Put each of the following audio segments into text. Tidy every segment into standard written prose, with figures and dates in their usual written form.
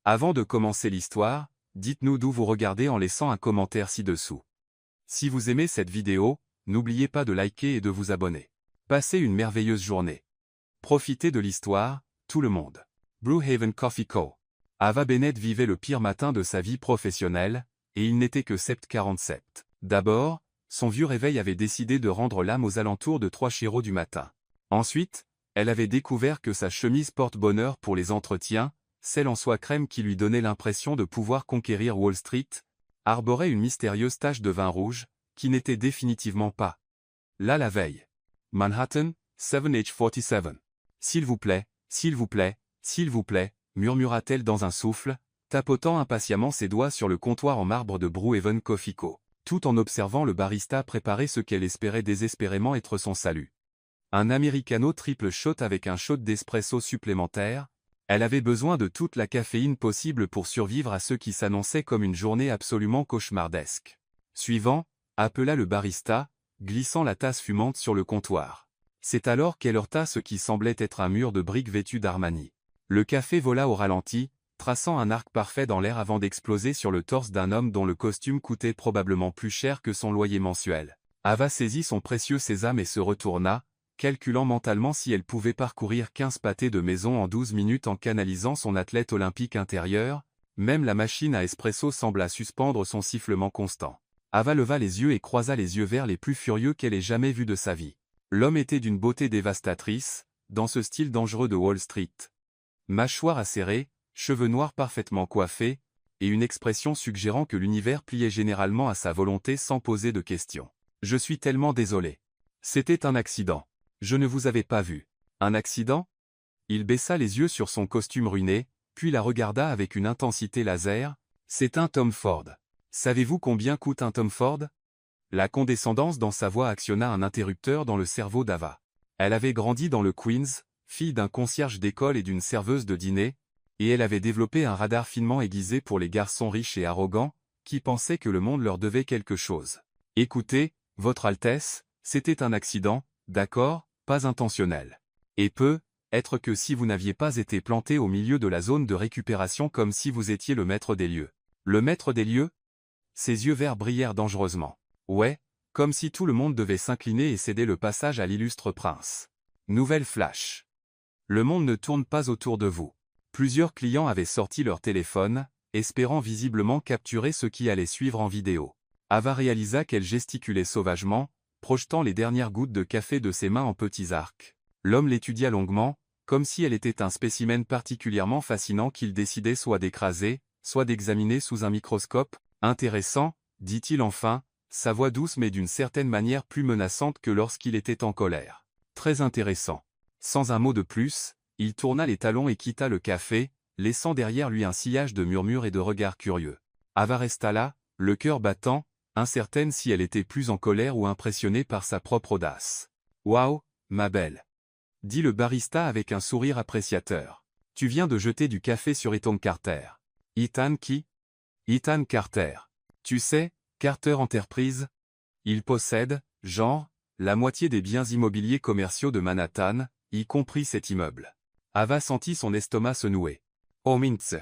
Avant de commencer l'histoire, dites-nous d'où vous regardez en laissant un commentaire ci-dessous. Si vous aimez cette vidéo, n'oubliez pas de liker et de vous abonner. Passez une merveilleuse journée. Profitez de l'histoire, tout le monde. Brewhaven Coffee Co. Ava Bennett vivait le pire matin de sa vie professionnelle, et il n'était que 7h47. D'abord, son vieux réveil avait décidé de rendre l'âme aux alentours de 3h du matin. Ensuite, elle avait découvert que sa chemise porte-bonheur pour les entretiens, celle en soie crème qui lui donnait l'impression de pouvoir conquérir Wall Street, arborait une mystérieuse tache de vin rouge, qui n'était définitivement pas là la veille. Manhattan, 7h47. S'il vous plaît, s'il vous plaît, s'il vous plaît, murmura-t-elle dans un souffle, tapotant impatiemment ses doigts sur le comptoir en marbre de Brewhaven Coffee Co., tout en observant le barista préparer ce qu'elle espérait désespérément être son salut. Un americano triple shot avec un shot d'espresso supplémentaire. Elle avait besoin de toute la caféine possible pour survivre à ce qui s'annonçait comme une journée absolument cauchemardesque. Suivant, appela le barista, glissant la tasse fumante sur le comptoir. C'est alors qu'elle heurta ce qui semblait être un mur de briques vêtu d'Armani. Le café vola au ralenti, traçant un arc parfait dans l'air avant d'exploser sur le torse d'un homme dont le costume coûtait probablement plus cher que son loyer mensuel. Ava saisit son précieux sésame et se retourna, calculant mentalement si elle pouvait parcourir 15 pâtés de maison en 12 minutes en canalisant son athlète olympique intérieur. Même la machine à espresso sembla suspendre son sifflement constant. Ava leva les yeux et croisa les yeux verts les plus furieux qu'elle ait jamais vus de sa vie. L'homme était d'une beauté dévastatrice, dans ce style dangereux de Wall Street. Mâchoire acérée, cheveux noirs parfaitement coiffés, et une expression suggérant que l'univers pliait généralement à sa volonté sans poser de questions. « Je suis tellement désolé. C'était un accident. Je ne vous avais pas vu. » Un accident? Il baissa les yeux sur son costume ruiné, puis la regarda avec une intensité laser. « C'est un Tom Ford. Savez-vous combien coûte un Tom Ford ?» La condescendance dans sa voix actionna un interrupteur dans le cerveau d'Ava. Elle avait grandi dans le Queens, fille d'un concierge d'école et d'une serveuse de dîner, et elle avait développé un radar finement aiguisé pour les garçons riches et arrogants, qui pensaient que le monde leur devait quelque chose. « Écoutez, Votre Altesse, c'était un accident, d'accord, pas intentionnel. Et être que si vous n'aviez pas été planté au milieu de la zone de récupération comme si vous étiez le maître des lieux. » Le maître des lieux? Ses yeux verts brillèrent dangereusement. Ouais, comme si tout le monde devait s'incliner et céder le passage à l'illustre prince. Nouvelle flash. Le monde ne tourne pas autour de vous. Plusieurs clients avaient sorti leur téléphone, espérant visiblement capturer ce qui allait suivre en vidéo. Ava réalisa qu'elle gesticulait sauvagement, projetant les dernières gouttes de café de ses mains en petits arcs. L'homme l'étudia longuement, comme si elle était un spécimen particulièrement fascinant qu'il décidait soit d'écraser, soit d'examiner sous un microscope. « Intéressant, dit-il enfin, sa voix douce mais d'une certaine manière plus menaçante que lorsqu'il était en colère. Très intéressant. » Sans un mot de plus, il tourna les talons et quitta le café, laissant derrière lui un sillage de murmures et de regards curieux. Ava resta là, le cœur battant, incertaine si elle était plus en colère ou impressionnée par sa propre audace. « Waouh, ma belle !» dit le barista avec un sourire appréciateur. « Tu viens de jeter du café sur Ethan Carter. » Ethan qui? Ethan Carter. Tu sais, Carter Enterprise? Il possède, genre, la moitié des biens immobiliers commerciaux de Manhattan, y compris cet immeuble. Ava sentit son estomac se nouer. « Oh mince.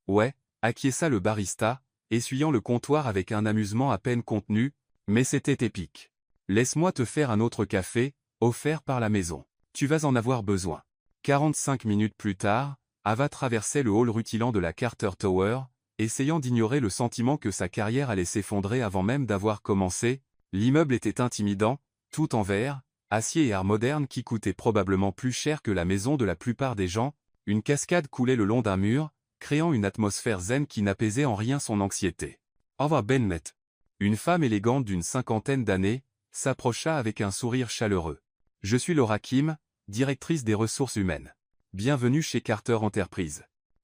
Ouais, acquiesça le barista, essuyant le comptoir avec un amusement à peine contenu, mais c'était épique. Laisse-moi te faire un autre café, offert par la maison. Tu vas en avoir besoin. » 45 minutes plus tard, Ava traversait le hall rutilant de la Carter Tower, essayant d'ignorer le sentiment que sa carrière allait s'effondrer avant même d'avoir commencé. L'immeuble était intimidant, tout en verre, acier et art moderne qui coûtait probablement plus cher que la maison de la plupart des gens. Une cascade coulait le long d'un mur, créant une atmosphère zen qui n'apaisait en rien son anxiété. Ava Bennett, une femme élégante d'une 50aine d'années, s'approcha avec un sourire chaleureux. « Je suis Laura Kim, directrice des ressources humaines. Bienvenue chez Carter Enterprise. »«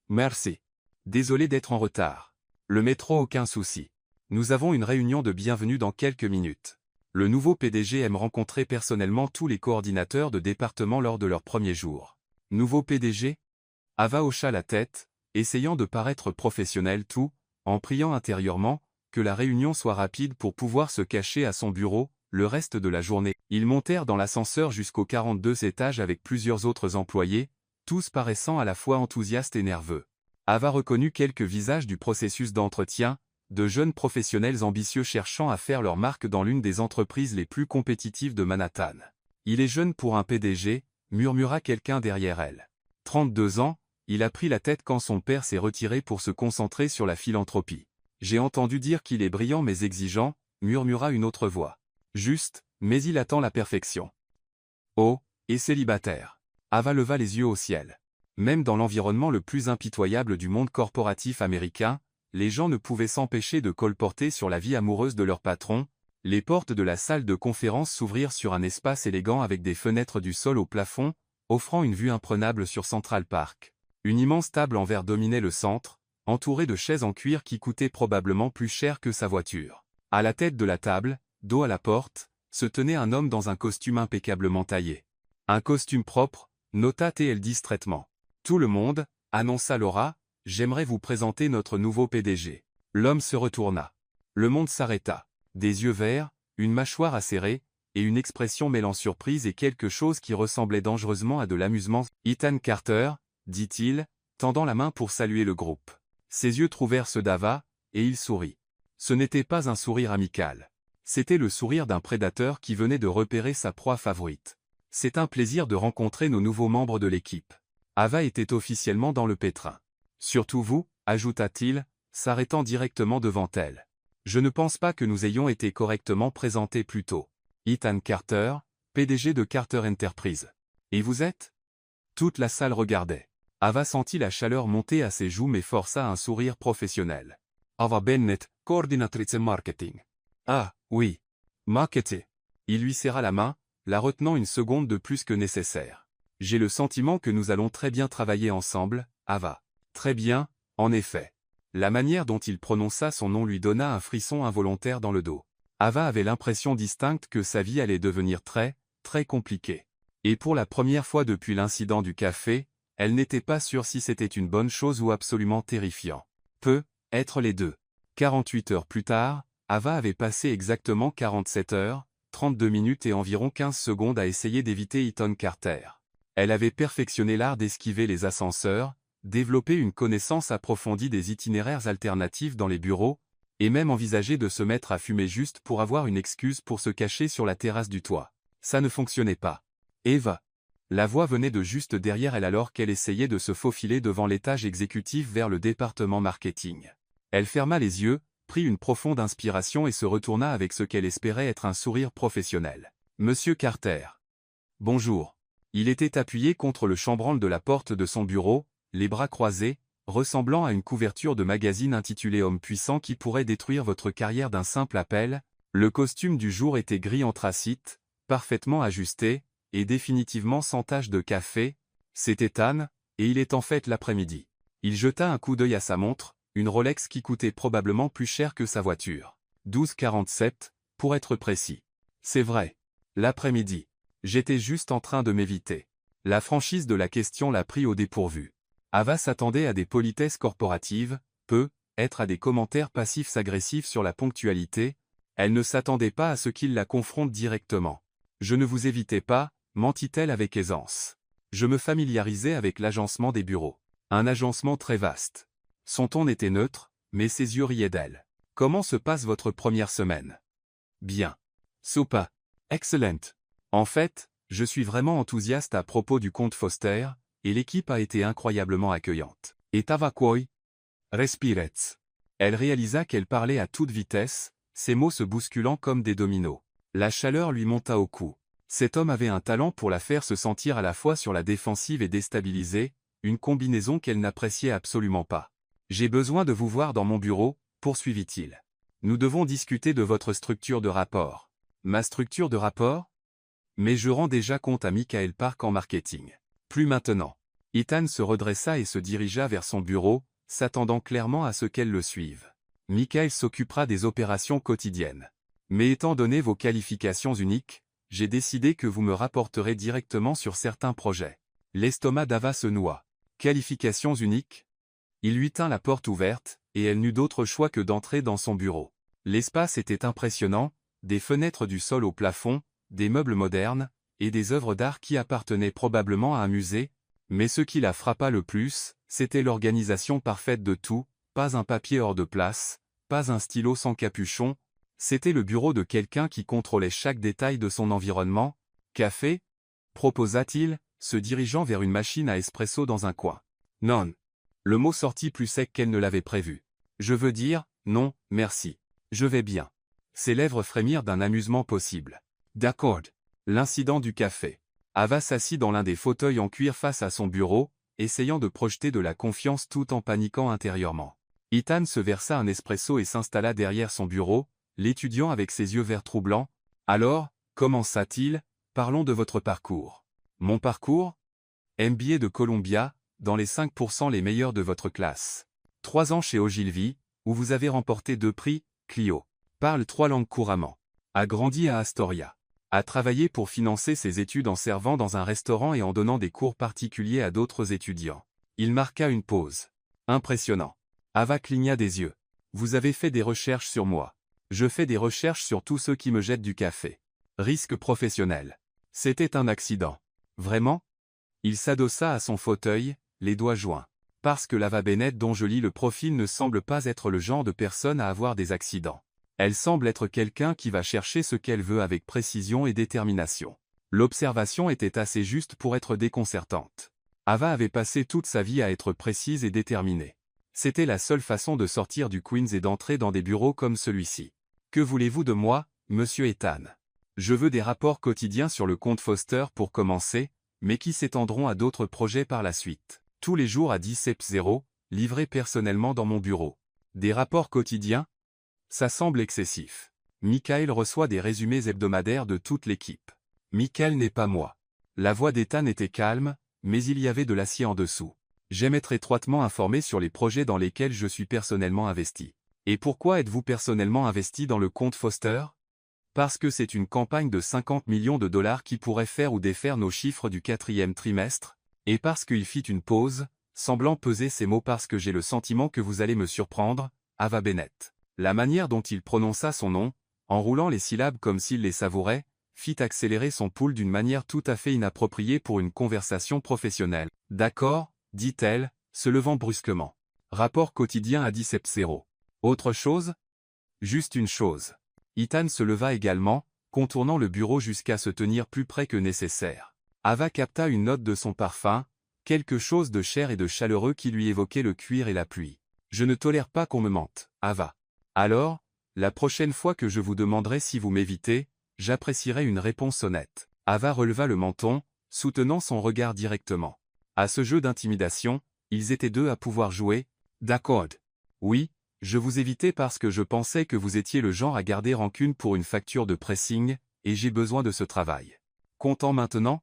Merci. Désolé d'être en retard. Le métro aucun souci. Nous avons une réunion de bienvenue dans quelques minutes. » Le nouveau PDG aime rencontrer personnellement tous les coordinateurs de département lors de leur premier jour. « Nouveau PDG ?» Ava hocha la tête, essayant de paraître professionnel tout, en priant intérieurement, que la réunion soit rapide pour pouvoir se cacher à son bureau. Le reste de la journée, ils montèrent dans l'ascenseur jusqu'au 42e étage avec plusieurs autres employés, tous paraissant à la fois enthousiastes et nerveux. Ava reconnut quelques visages du processus d'entretien, de jeunes professionnels ambitieux cherchant à faire leur marque dans l'une des entreprises les plus compétitives de Manhattan. Il est jeune pour un PDG, murmura quelqu'un derrière elle. 32 ans, il a pris la tête quand son père s'est retiré pour se concentrer sur la philanthropie. J'ai entendu dire qu'il est brillant mais exigeant, murmura une autre voix. Juste, mais il attend la perfection. Oh, et célibataire. Ava leva les yeux au ciel. Même dans l'environnement le plus impitoyable du monde corporatif américain, les gens ne pouvaient s'empêcher de colporter sur la vie amoureuse de leur patron. Les portes de la salle de conférence s'ouvrirent sur un espace élégant avec des fenêtres du sol au plafond, offrant une vue imprenable sur Central Park. Une immense table en verre dominait le centre, entourée de chaises en cuir qui coûtaient probablement plus cher que sa voiture. À la tête de la table, dos à la porte, se tenait un homme dans un costume impeccablement taillé. Un costume propre, nota T.L. distraitement. Tout le monde, annonça Laura, j'aimerais vous présenter notre nouveau PDG. L'homme se retourna. Le monde s'arrêta. Des yeux verts, une mâchoire acérée, et une expression mêlant surprise et quelque chose qui ressemblait dangereusement à de l'amusement. Ethan Carter, dit-il, tendant la main pour saluer le groupe. Ses yeux trouvèrent ceux d'Ava, et il sourit. Ce n'était pas un sourire amical. C'était le sourire d'un prédateur qui venait de repérer sa proie favorite. C'est un plaisir de rencontrer nos nouveaux membres de l'équipe. Ava était officiellement dans le pétrin. Surtout vous, ajouta-t-il, s'arrêtant directement devant elle. Je ne pense pas que nous ayons été correctement présentés plus tôt. Ethan Carter, PDG de Carter Enterprise. Et vous êtes ? Toute la salle regardait. Ava sentit la chaleur monter à ses joues mais força un sourire professionnel. Ava Bennett, coordinatrice marketing. Ah, oui. Marketing. Il lui serra la main, la retenant une seconde de plus que nécessaire. J'ai le sentiment que nous allons très bien travailler ensemble, Ava. Très bien, en effet. La manière dont il prononça son nom lui donna un frisson involontaire dans le dos. Ava avait l'impression distincte que sa vie allait devenir très, très compliquée. Et pour la première fois depuis l'incident du café, elle n'était pas sûre si c'était une bonne chose ou absolument terrifiant. Peut être les deux. 48 heures plus tard, Ava avait passé exactement 47 heures, 32 minutes et environ 15 secondes à essayer d'éviter Ethan Carter. Elle avait perfectionné l'art d'esquiver les ascenseurs, développé une connaissance approfondie des itinéraires alternatifs dans les bureaux, et même envisagé de se mettre à fumer juste pour avoir une excuse pour se cacher sur la terrasse du toit. Ça ne fonctionnait pas. Eva. La voix venait de juste derrière elle alors qu'elle essayait de se faufiler devant l'étage exécutif vers le département marketing. Elle ferma les yeux, prit une profonde inspiration et se retourna avec ce qu'elle espérait être un sourire professionnel. Monsieur Carter. Bonjour. Il était appuyé contre le chambranle de la porte de son bureau, les bras croisés, ressemblant à une couverture de magazine intitulée « Homme puissant qui pourrait détruire votre carrière d'un simple appel ». Le costume du jour était gris anthracite, parfaitement ajusté, et définitivement sans tache de café. C'était Anne, et il est en fait l'après-midi. Il jeta un coup d'œil à sa montre, une Rolex qui coûtait probablement plus cher que sa voiture. 12h47, pour être précis. C'est vrai. L'après-midi. J'étais juste en train de m'éviter. La franchise de la question l'a pris au dépourvu. Ava s'attendait à des politesses corporatives, être à des commentaires passifs-agressifs sur la ponctualité. Elle ne s'attendait pas à ce qu'il la confronte directement. Je ne vous évitais pas, mentit-elle avec aisance. Je me familiarisais avec l'agencement des bureaux. Un agencement très vaste. Son ton était neutre, mais ses yeux riaient d'elle. Comment se passe votre première semaine? Bien. Super. Excellent. En fait, je suis vraiment enthousiaste à propos du comte Foster, et l'équipe a été incroyablement accueillante. Et Tavakoi? Respirez. Elle réalisa qu'elle parlait à toute vitesse, ses mots se bousculant comme des dominos. La chaleur lui monta au cou. Cet homme avait un talent pour la faire se sentir à la fois sur la défensive et déstabilisée, une combinaison qu'elle n'appréciait absolument pas. J'ai besoin de vous voir dans mon bureau, poursuivit-il. Nous devons discuter de votre structure de rapport. Ma structure de rapport? Mais je rends déjà compte à Michael Park en marketing. Plus maintenant. Ethan se redressa et se dirigea vers son bureau, s'attendant clairement à ce qu'elle le suive. Michael s'occupera des opérations quotidiennes. Mais étant donné vos qualifications uniques, j'ai décidé que vous me rapporterez directement sur certains projets. L'estomac d'Ava se noua. Qualifications uniques? Il lui tint la porte ouverte, et elle n'eut d'autre choix que d'entrer dans son bureau. L'espace était impressionnant, des fenêtres du sol au plafond, des meubles modernes, et des œuvres d'art qui appartenaient probablement à un musée. Mais ce qui la frappa le plus, c'était l'organisation parfaite de tout, pas un papier hors de place, pas un stylo sans capuchon, c'était le bureau de quelqu'un qui contrôlait chaque détail de son environnement. Café? Proposa-t-il, se dirigeant vers une machine à espresso dans un coin. Non. Le mot sortit plus sec qu'elle ne l'avait prévu. Je veux dire, non, merci. Je vais bien. Ses lèvres frémirent d'un amusement possible. D'accord. L'incident du café. Ava s'assit dans l'un des fauteuils en cuir face à son bureau, essayant de projeter de la confiance tout en paniquant intérieurement. Ethan se versa un espresso et s'installa derrière son bureau, l'étudiant avec ses yeux verts troublants. Alors, commença-t-il, parlons de votre parcours. Mon parcours? MBA de Columbia, dans les 5% les meilleurs de votre classe. 3 ans chez Ogilvy, où vous avez remporté 2 prix, Clio. Parle 3 langues couramment. A grandi à Astoria. A travaillé pour financer ses études en servant dans un restaurant et en donnant des cours particuliers à d'autres étudiants. Il marqua une pause. Impressionnant. Ava cligna des yeux. Vous avez fait des recherches sur moi. Je fais des recherches sur tous ceux qui me jettent du café. Risque professionnel. C'était un accident. Vraiment? Il s'adossa à son fauteuil, les doigts joints. Parce que l'Ava Bennett dont je lis le profil ne semble pas être le genre de personne à avoir des accidents. Elle semble être quelqu'un qui va chercher ce qu'elle veut avec précision et détermination. L'observation était assez juste pour être déconcertante. Ava avait passé toute sa vie à être précise et déterminée. C'était la seule façon de sortir du Queens et d'entrer dans des bureaux comme celui-ci. Que voulez-vous de moi, monsieur Ethan? Je veux des rapports quotidiens sur le compte Foster pour commencer, mais qui s'étendront à d'autres projets par la suite. Tous les jours à 17h, livrés personnellement dans mon bureau. Des rapports quotidiens? Ça semble excessif. Michael reçoit des résumés hebdomadaires de toute l'équipe. Michael n'est pas moi. La voix d'Ethan était calme, mais il y avait de l'acier en dessous. J'aime être étroitement informé sur les projets dans lesquels je suis personnellement investi. Et pourquoi êtes-vous personnellement investi dans le compte Foster? Parce que c'est une campagne de 50 millions de dollars qui pourrait faire ou défaire nos chiffres du 4e trimestre, et parce qu'il fit une pause, semblant peser ses mots parce que j'ai le sentiment que vous allez me surprendre, Ava Bennett. La manière dont il prononça son nom, en roulant les syllabes comme s'il les savourait, fit accélérer son pouls d'une manière tout à fait inappropriée pour une conversation professionnelle. D'accord, dit-elle, se levant brusquement. Rapport quotidien à 17h. Autre chose? Juste une chose. Ethan se leva également, contournant le bureau jusqu'à se tenir plus près que nécessaire. Ava capta une note de son parfum, quelque chose de cher et de chaleureux qui lui évoquait le cuir et la pluie. Je ne tolère pas qu'on me mente, Ava. Alors, la prochaine fois que je vous demanderai si vous m'évitez, j'apprécierai une réponse honnête. Ava releva le menton, soutenant son regard directement. À ce jeu d'intimidation, ils étaient deux à pouvoir jouer. D'accord. Oui, je vous évitais parce que je pensais que vous étiez le genre à garder rancune pour une facture de pressing, et j'ai besoin de ce travail. Content maintenant?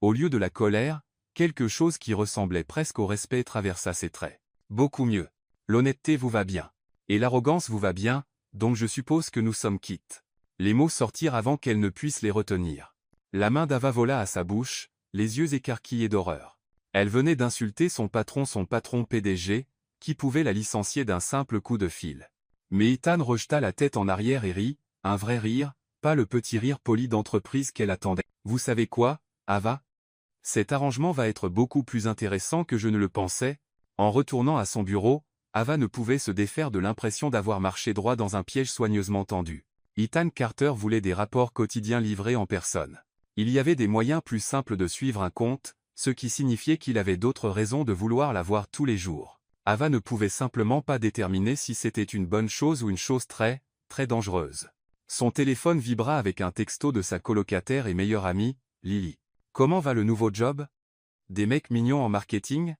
Au lieu de la colère, quelque chose qui ressemblait presque au respect traversa ses traits. Beaucoup mieux. L'honnêteté vous va bien. Et l'arrogance vous va bien, donc je suppose que nous sommes quittes. Les mots sortirent avant qu'elle ne puisse les retenir. La main d'Ava vola à sa bouche, les yeux écarquillés d'horreur. Elle venait d'insulter son patron PDG, qui pouvait la licencier d'un simple coup de fil. Mais Ethan rejeta la tête en arrière et rit, un vrai rire, pas le petit rire poli d'entreprise qu'elle attendait. Vous savez quoi, Ava? Cet arrangement va être beaucoup plus intéressant que je ne le pensais. En retournant à son bureau, Ava ne pouvait se défaire de l'impression d'avoir marché droit dans un piège soigneusement tendu. Ethan Carter voulait des rapports quotidiens livrés en personne. Il y avait des moyens plus simples de suivre un compte, ce qui signifiait qu'il avait d'autres raisons de vouloir la voir tous les jours. Ava ne pouvait simplement pas déterminer si c'était une bonne chose ou une chose très, très dangereuse. Son téléphone vibra avec un texto de sa colocataire et meilleure amie, Lily. Comment va le nouveau job? Des mecs mignons en marketing?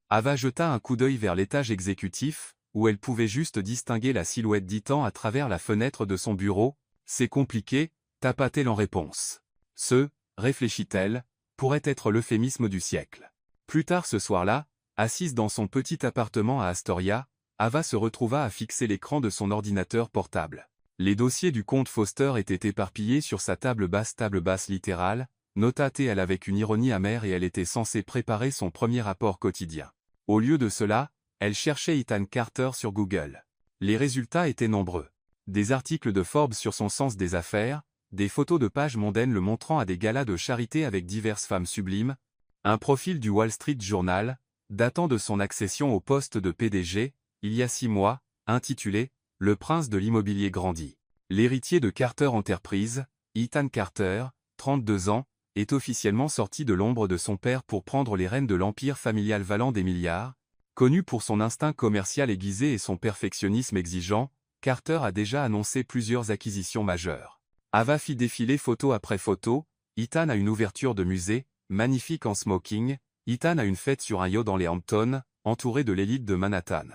Ava jeta un coup d'œil vers l'étage exécutif, où elle pouvait juste distinguer la silhouette d'Ethan à travers la fenêtre de son bureau. C'est compliqué, tapa-t-elle en réponse. Ce, réfléchit-elle, pourrait être l'euphémisme du siècle. Plus tard ce soir-là, assise dans son petit appartement à Astoria, Ava se retrouva à fixer l'écran de son ordinateur portable. Les dossiers du compte Foster étaient éparpillés sur sa table basse littérale, nota-t-elle avec une ironie amère et elle était censée préparer son premier rapport quotidien. Au lieu de cela, elle cherchait Ethan Carter sur Google. Les résultats étaient nombreux. Des articles de Forbes sur son sens des affaires, des photos de pages mondaines le montrant à des galas de charité avec diverses femmes sublimes. Un profil du Wall Street Journal, datant de son accession au poste de PDG, il y a 6 mois, intitulé « Le prince de l'immobilier grandit ». L'héritier de Carter Enterprises, Ethan Carter, 32 ans, est officiellement sorti de l'ombre de son père pour prendre les rênes de l'empire familial valant des milliards. Connu pour son instinct commercial aiguisé et son perfectionnisme exigeant, Carter a déjà annoncé plusieurs acquisitions majeures. Ava fit défiler photo après photo, Ethan a une ouverture de musée, magnifique en smoking, Ethan a une fête sur un yacht dans les Hamptons, entouré de l'élite de Manhattan.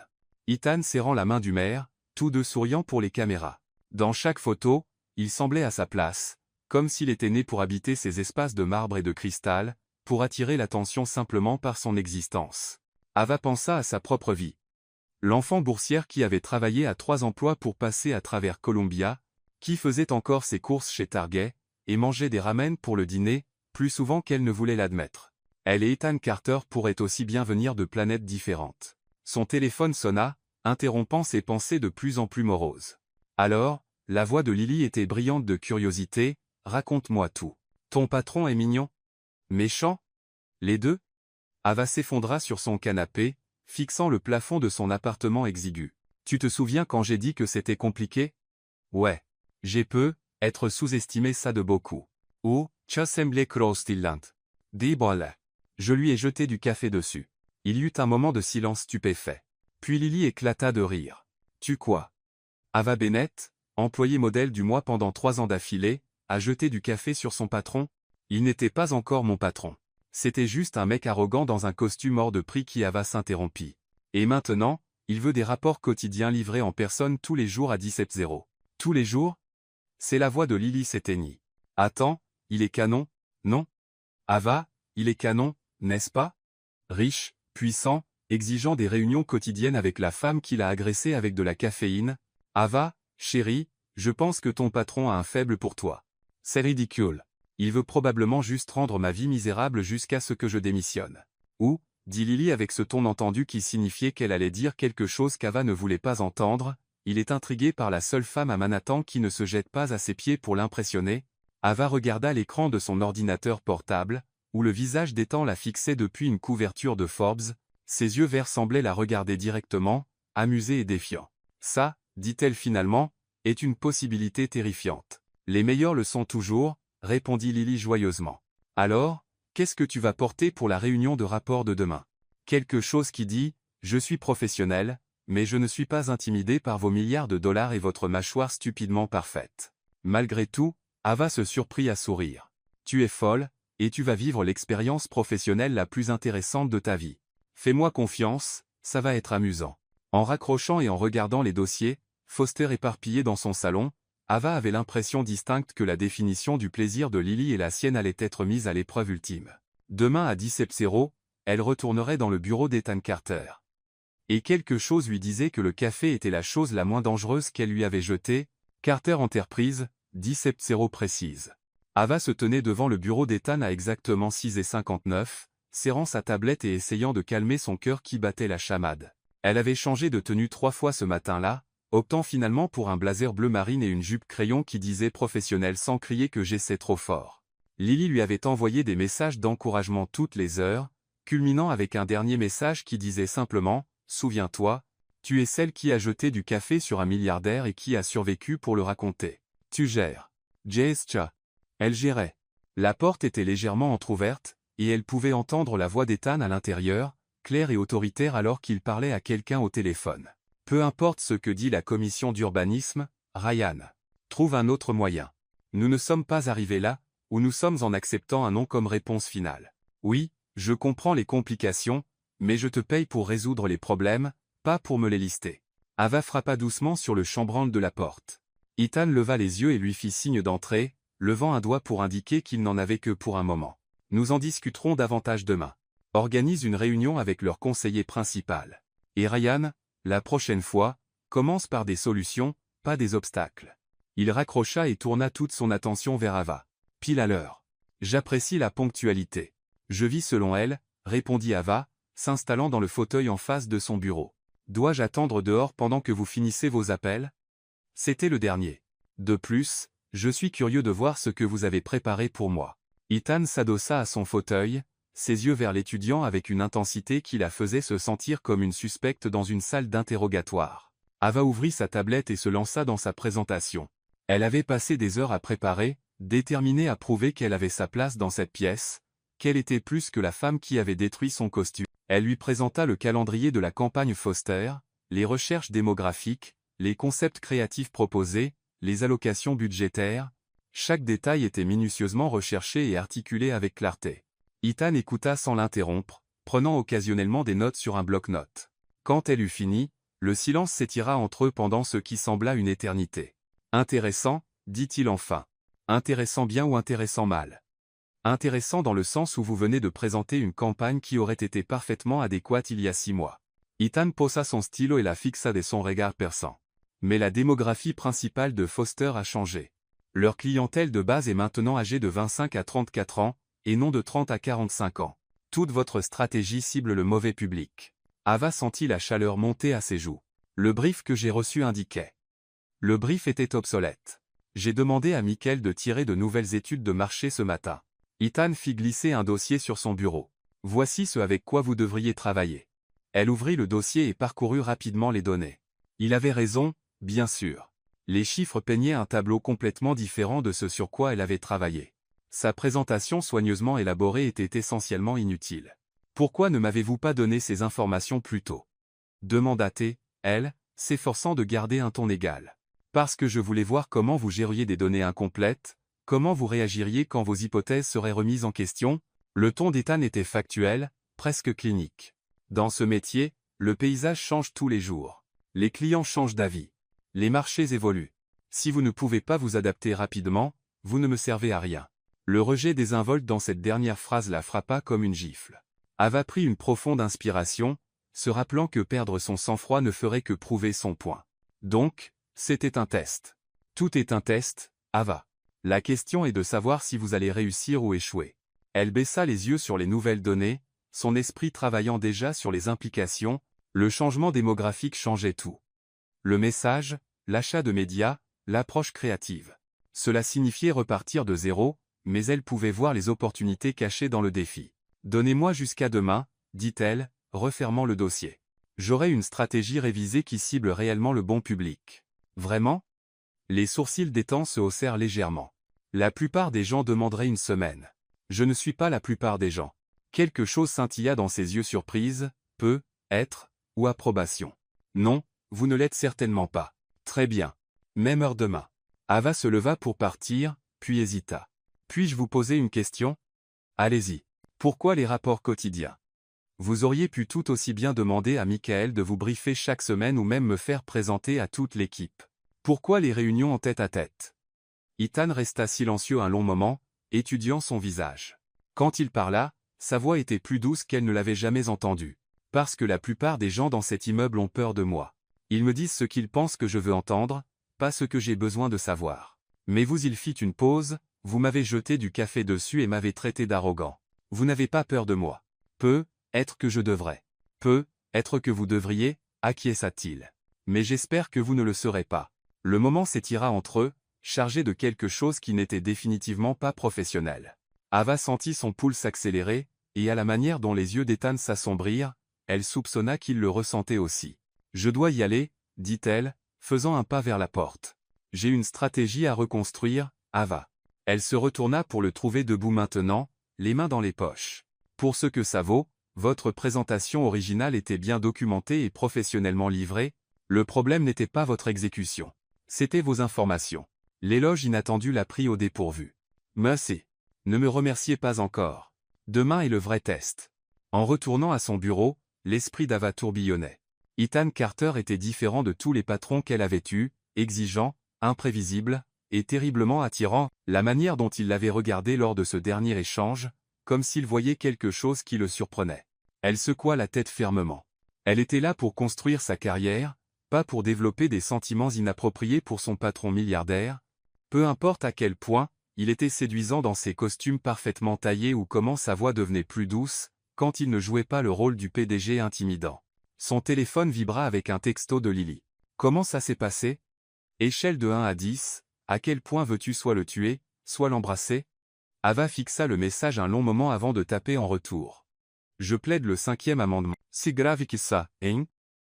Ethan serrant la main du maire, tous deux souriant pour les caméras. Dans chaque photo, il semblait à sa place, comme s'il était né pour habiter ces espaces de marbre et de cristal, pour attirer l'attention simplement par son existence. Ava pensa à sa propre vie. L'enfant boursière qui avait travaillé à 3 emplois pour passer à travers Columbia, qui faisait encore ses courses chez Target, et mangeait des ramen pour le dîner, plus souvent qu'elle ne voulait l'admettre. Elle et Ethan Carter pourraient aussi bien venir de planètes différentes. Son téléphone sonna, interrompant ses pensées de plus en plus moroses. Alors, la voix de Lily était brillante de curiosité, « Raconte-moi tout. Ton patron est mignon? Méchant? Les deux ?» Ava s'effondra sur son canapé, fixant le plafond de son appartement exigu. « Tu te souviens quand j'ai dit que c'était compliqué? Ouais. J'ai être sous-estimé ça de beaucoup. Ou, tu semblé croustillant. Dis voilà. » Je lui ai jeté du café dessus. Il y eut un moment de silence stupéfait. Puis Lily éclata de rire. « Tu quoi? Ava Bennett, employé modèle du mois pendant 3 ans d'affilée, a jeté du café sur son patron? Il n'était pas encore mon patron. C'était juste un mec arrogant dans un costume hors de prix qui Ava s'interrompit. Et maintenant, il veut des rapports quotidiens livrés en personne tous les jours à 17h. Tous les jours? C'est la voix de Lily s'éteignit. Attends, il est canon, non? Ava, il est canon, n'est-ce pas? Riche, puissant, exigeant des réunions quotidiennes avec la femme qu'il a agressée avec de la caféine. Ava, chérie, je pense que ton patron a un faible pour toi. C'est ridicule. Il veut probablement juste rendre ma vie misérable jusqu'à ce que je démissionne. Ou, dit Lily avec ce ton entendu qui signifiait qu'elle allait dire quelque chose qu'Ava ne voulait pas entendre, il est intrigué par la seule femme à Manhattan qui ne se jette pas à ses pieds pour l'impressionner. Ava regarda l'écran de son ordinateur portable, où le visage d'Ethan la fixait depuis une couverture de Forbes, ses yeux verts semblaient la regarder directement, amusé et défiant. Ça, dit-elle finalement, est une possibilité terrifiante. Les meilleurs le sont toujours, répondit Lily joyeusement. Alors, qu'est-ce que tu vas porter pour la réunion de rapport de demain? Quelque chose qui dit, je suis professionnel, mais je ne suis pas intimidé par vos milliards de dollars et votre mâchoire stupidement parfaite. Malgré tout, Ava se surprit à sourire. Tu es folle, et tu vas vivre l'expérience professionnelle la plus intéressante de ta vie. Fais-moi confiance, ça va être amusant. En raccrochant et en regardant les dossiers, Foster éparpillés dans son salon, Ava avait l'impression distincte que la définition du plaisir de Lily et la sienne allait être mise à l'épreuve ultime. Demain à 17h, elle retournerait dans le bureau d'Ethan Carter. Et quelque chose lui disait que le café était la chose la moins dangereuse qu'elle lui avait jetée. Carter Enterprises, 17h précise. Ava se tenait devant le bureau d'Ethan à exactement 6h59, serrant sa tablette et essayant de calmer son cœur qui battait la chamade. Elle avait changé de tenue 3 fois ce matin-là, optant finalement pour un blazer bleu marine et une jupe crayon qui disait professionnel sans crier que j'essaie trop fort. Lily lui avait envoyé des messages d'encouragement toutes les heures, culminant avec un dernier message qui disait simplement « Souviens-toi, tu es celle qui a jeté du café sur un milliardaire et qui a survécu pour le raconter. Tu gères. J.S.Cha. » Elle gérait. La porte était légèrement entr'ouverte, et elle pouvait entendre la voix d'Ethan à l'intérieur, claire et autoritaire alors qu'il parlait à quelqu'un au téléphone. Peu importe ce que dit la commission d'urbanisme, Ryan. Trouve un autre moyen. Nous ne sommes pas arrivés là, où nous sommes en acceptant un non comme réponse finale. Oui, je comprends les complications, mais je te paye pour résoudre les problèmes, pas pour me les lister. Ava frappa doucement sur le chambranle de la porte. Ethan leva les yeux et lui fit signe d'entrer, levant un doigt pour indiquer qu'il n'en avait que pour un moment. Nous en discuterons davantage demain. Organise une réunion avec leur conseiller principal. Et Ryan, la prochaine fois, commence par des solutions, pas des obstacles. Il raccrocha et tourna toute son attention vers Ava. Pile à l'heure. J'apprécie la ponctualité. Je vis selon elle, répondit Ava, s'installant dans le fauteuil en face de son bureau. Dois-je attendre dehors pendant que vous finissez vos appels? C'était le dernier. De plus, je suis curieux de voir ce que vous avez préparé pour moi. Ethan s'adossa à son fauteuil, ses yeux vers l'étudiant avec une intensité qui la faisait se sentir comme une suspecte dans une salle d'interrogatoire. Ava ouvrit sa tablette et se lança dans sa présentation. Elle avait passé des heures à préparer, déterminée à prouver qu'elle avait sa place dans cette pièce, qu'elle était plus que la femme qui avait détruit son costume. Elle lui présenta le calendrier de la campagne Foster, les recherches démographiques, les concepts créatifs proposés, les allocations budgétaires. Chaque détail était minutieusement recherché et articulé avec clarté. Ethan écouta sans l'interrompre, prenant occasionnellement des notes sur un bloc-notes. Quand elle eut fini, le silence s'étira entre eux pendant ce qui sembla une éternité. « Intéressant, dit-il enfin. Intéressant bien ou intéressant mal? Intéressant dans le sens où vous venez de présenter une campagne qui aurait été parfaitement adéquate il y a 6 mois. Ethan posa son stylo et la fixa de son regard perçant. Mais la démographie principale de Foster a changé. Leur clientèle de base est maintenant âgée de 25 à 34 ans, et non de 30 à 45 ans. Toute votre stratégie cible le mauvais public. Ava sentit la chaleur monter à ses joues. Le brief que j'ai reçu indiquait. Le brief était obsolète. J'ai demandé à Michael de tirer de nouvelles études de marché ce matin. Ethan fit glisser un dossier sur son bureau. Voici ce avec quoi vous devriez travailler. Elle ouvrit le dossier et parcourut rapidement les données. Il avait raison, bien sûr. Les chiffres peignaient un tableau complètement différent de ce sur quoi elle avait travaillé. Sa présentation soigneusement élaborée était essentiellement inutile. Pourquoi ne m'avez-vous pas donné ces informations plus tôt? Demanda-t-elle, elle, s'efforçant de garder un ton égal. Parce que je voulais voir comment vous gériez des données incomplètes, comment vous réagiriez quand vos hypothèses seraient remises en question. Le ton d'Ethan était factuel, presque clinique. Dans ce métier, le paysage change tous les jours. Les clients changent d'avis. Les marchés évoluent. Si vous ne pouvez pas vous adapter rapidement, vous ne me servez à rien. Le rejet désinvolte dans cette dernière phrase la frappa comme une gifle. Ava prit une profonde inspiration, se rappelant que perdre son sang-froid ne ferait que prouver son point. Donc, c'était un test. Tout est un test, Ava. La question est de savoir si vous allez réussir ou échouer. Elle baissa les yeux sur les nouvelles données, son esprit travaillant déjà sur les implications. Le changement démographique changeait tout. Le message, l'achat de médias, l'approche créative. Cela signifiait repartir de zéro, mais elle pouvait voir les opportunités cachées dans le défi. « Donnez-moi jusqu'à demain, dit-elle, refermant le dossier. J'aurai une stratégie révisée qui cible réellement le bon public. » Vraiment? Les sourcils d'Ethan se haussèrent légèrement. La plupart des gens demanderaient une semaine. Je ne suis pas la plupart des gens. Quelque chose scintilla dans ses yeux surprise, peut, être, ou approbation. Non, vous ne l'êtes certainement pas. Très bien. Même heure demain. Ava se leva pour partir, puis hésita. Puis-je vous poser une question? Allez-y. Pourquoi les rapports quotidiens? Vous auriez pu tout aussi bien demander à Michael de vous briefer chaque semaine ou même me faire présenter à toute l'équipe. Pourquoi les réunions en tête-à-tête? Ethan resta silencieux un long moment, étudiant son visage. Quand il parla, sa voix était plus douce qu'elle ne l'avait jamais entendue. Parce que la plupart des gens dans cet immeuble ont peur de moi. Ils me disent ce qu'ils pensent que je veux entendre, pas ce que j'ai besoin de savoir. Mais il fit une pause, vous m'avez jeté du café dessus et m'avez traité d'arrogant. Vous n'avez pas peur de moi. Peu, être que je devrais. Peu, être que vous devriez, acquiesça-t-il. Mais j'espère que vous ne le serez pas. Le moment s'étira entre eux, chargé de quelque chose qui n'était définitivement pas professionnel. Ava sentit son pouls s'accélérer, et à la manière dont les yeux d'Ethan s'assombrirent, elle soupçonna qu'il le ressentait aussi. « Je dois y aller, dit-elle, faisant un pas vers la porte. J'ai une stratégie à reconstruire, Ava. » Elle se retourna pour le trouver debout maintenant, les mains dans les poches. Pour ce que ça vaut, votre présentation originale était bien documentée et professionnellement livrée, le problème n'était pas votre exécution. C'était vos informations. L'éloge inattendu l'a pris au dépourvu. Merci. Ne me remerciez pas encore. Demain est le vrai test. En retournant à son bureau, l'esprit d'Ava tourbillonnait. Ethan Carter était différent de tous les patrons qu'elle avait eus, exigeant, imprévisible, et terriblement attirant, la manière dont il l'avait regardé lors de ce dernier échange, comme s'il voyait quelque chose qui le surprenait. Elle secoua la tête fermement. Elle était là pour construire sa carrière, pas pour développer des sentiments inappropriés pour son patron milliardaire. Peu importe à quel point, il était séduisant dans ses costumes parfaitement taillés ou comment sa voix devenait plus douce, quand il ne jouait pas le rôle du PDG intimidant. Son téléphone vibra avec un texto de Lily. Comment ça s'est passé? Échelle de 1 à 10, à quel point veux-tu soit le tuer, soit l'embrasser? Ava fixa le message un long moment avant de taper en retour. Je plaide le 5e amendement. C'est grave que ça, hein?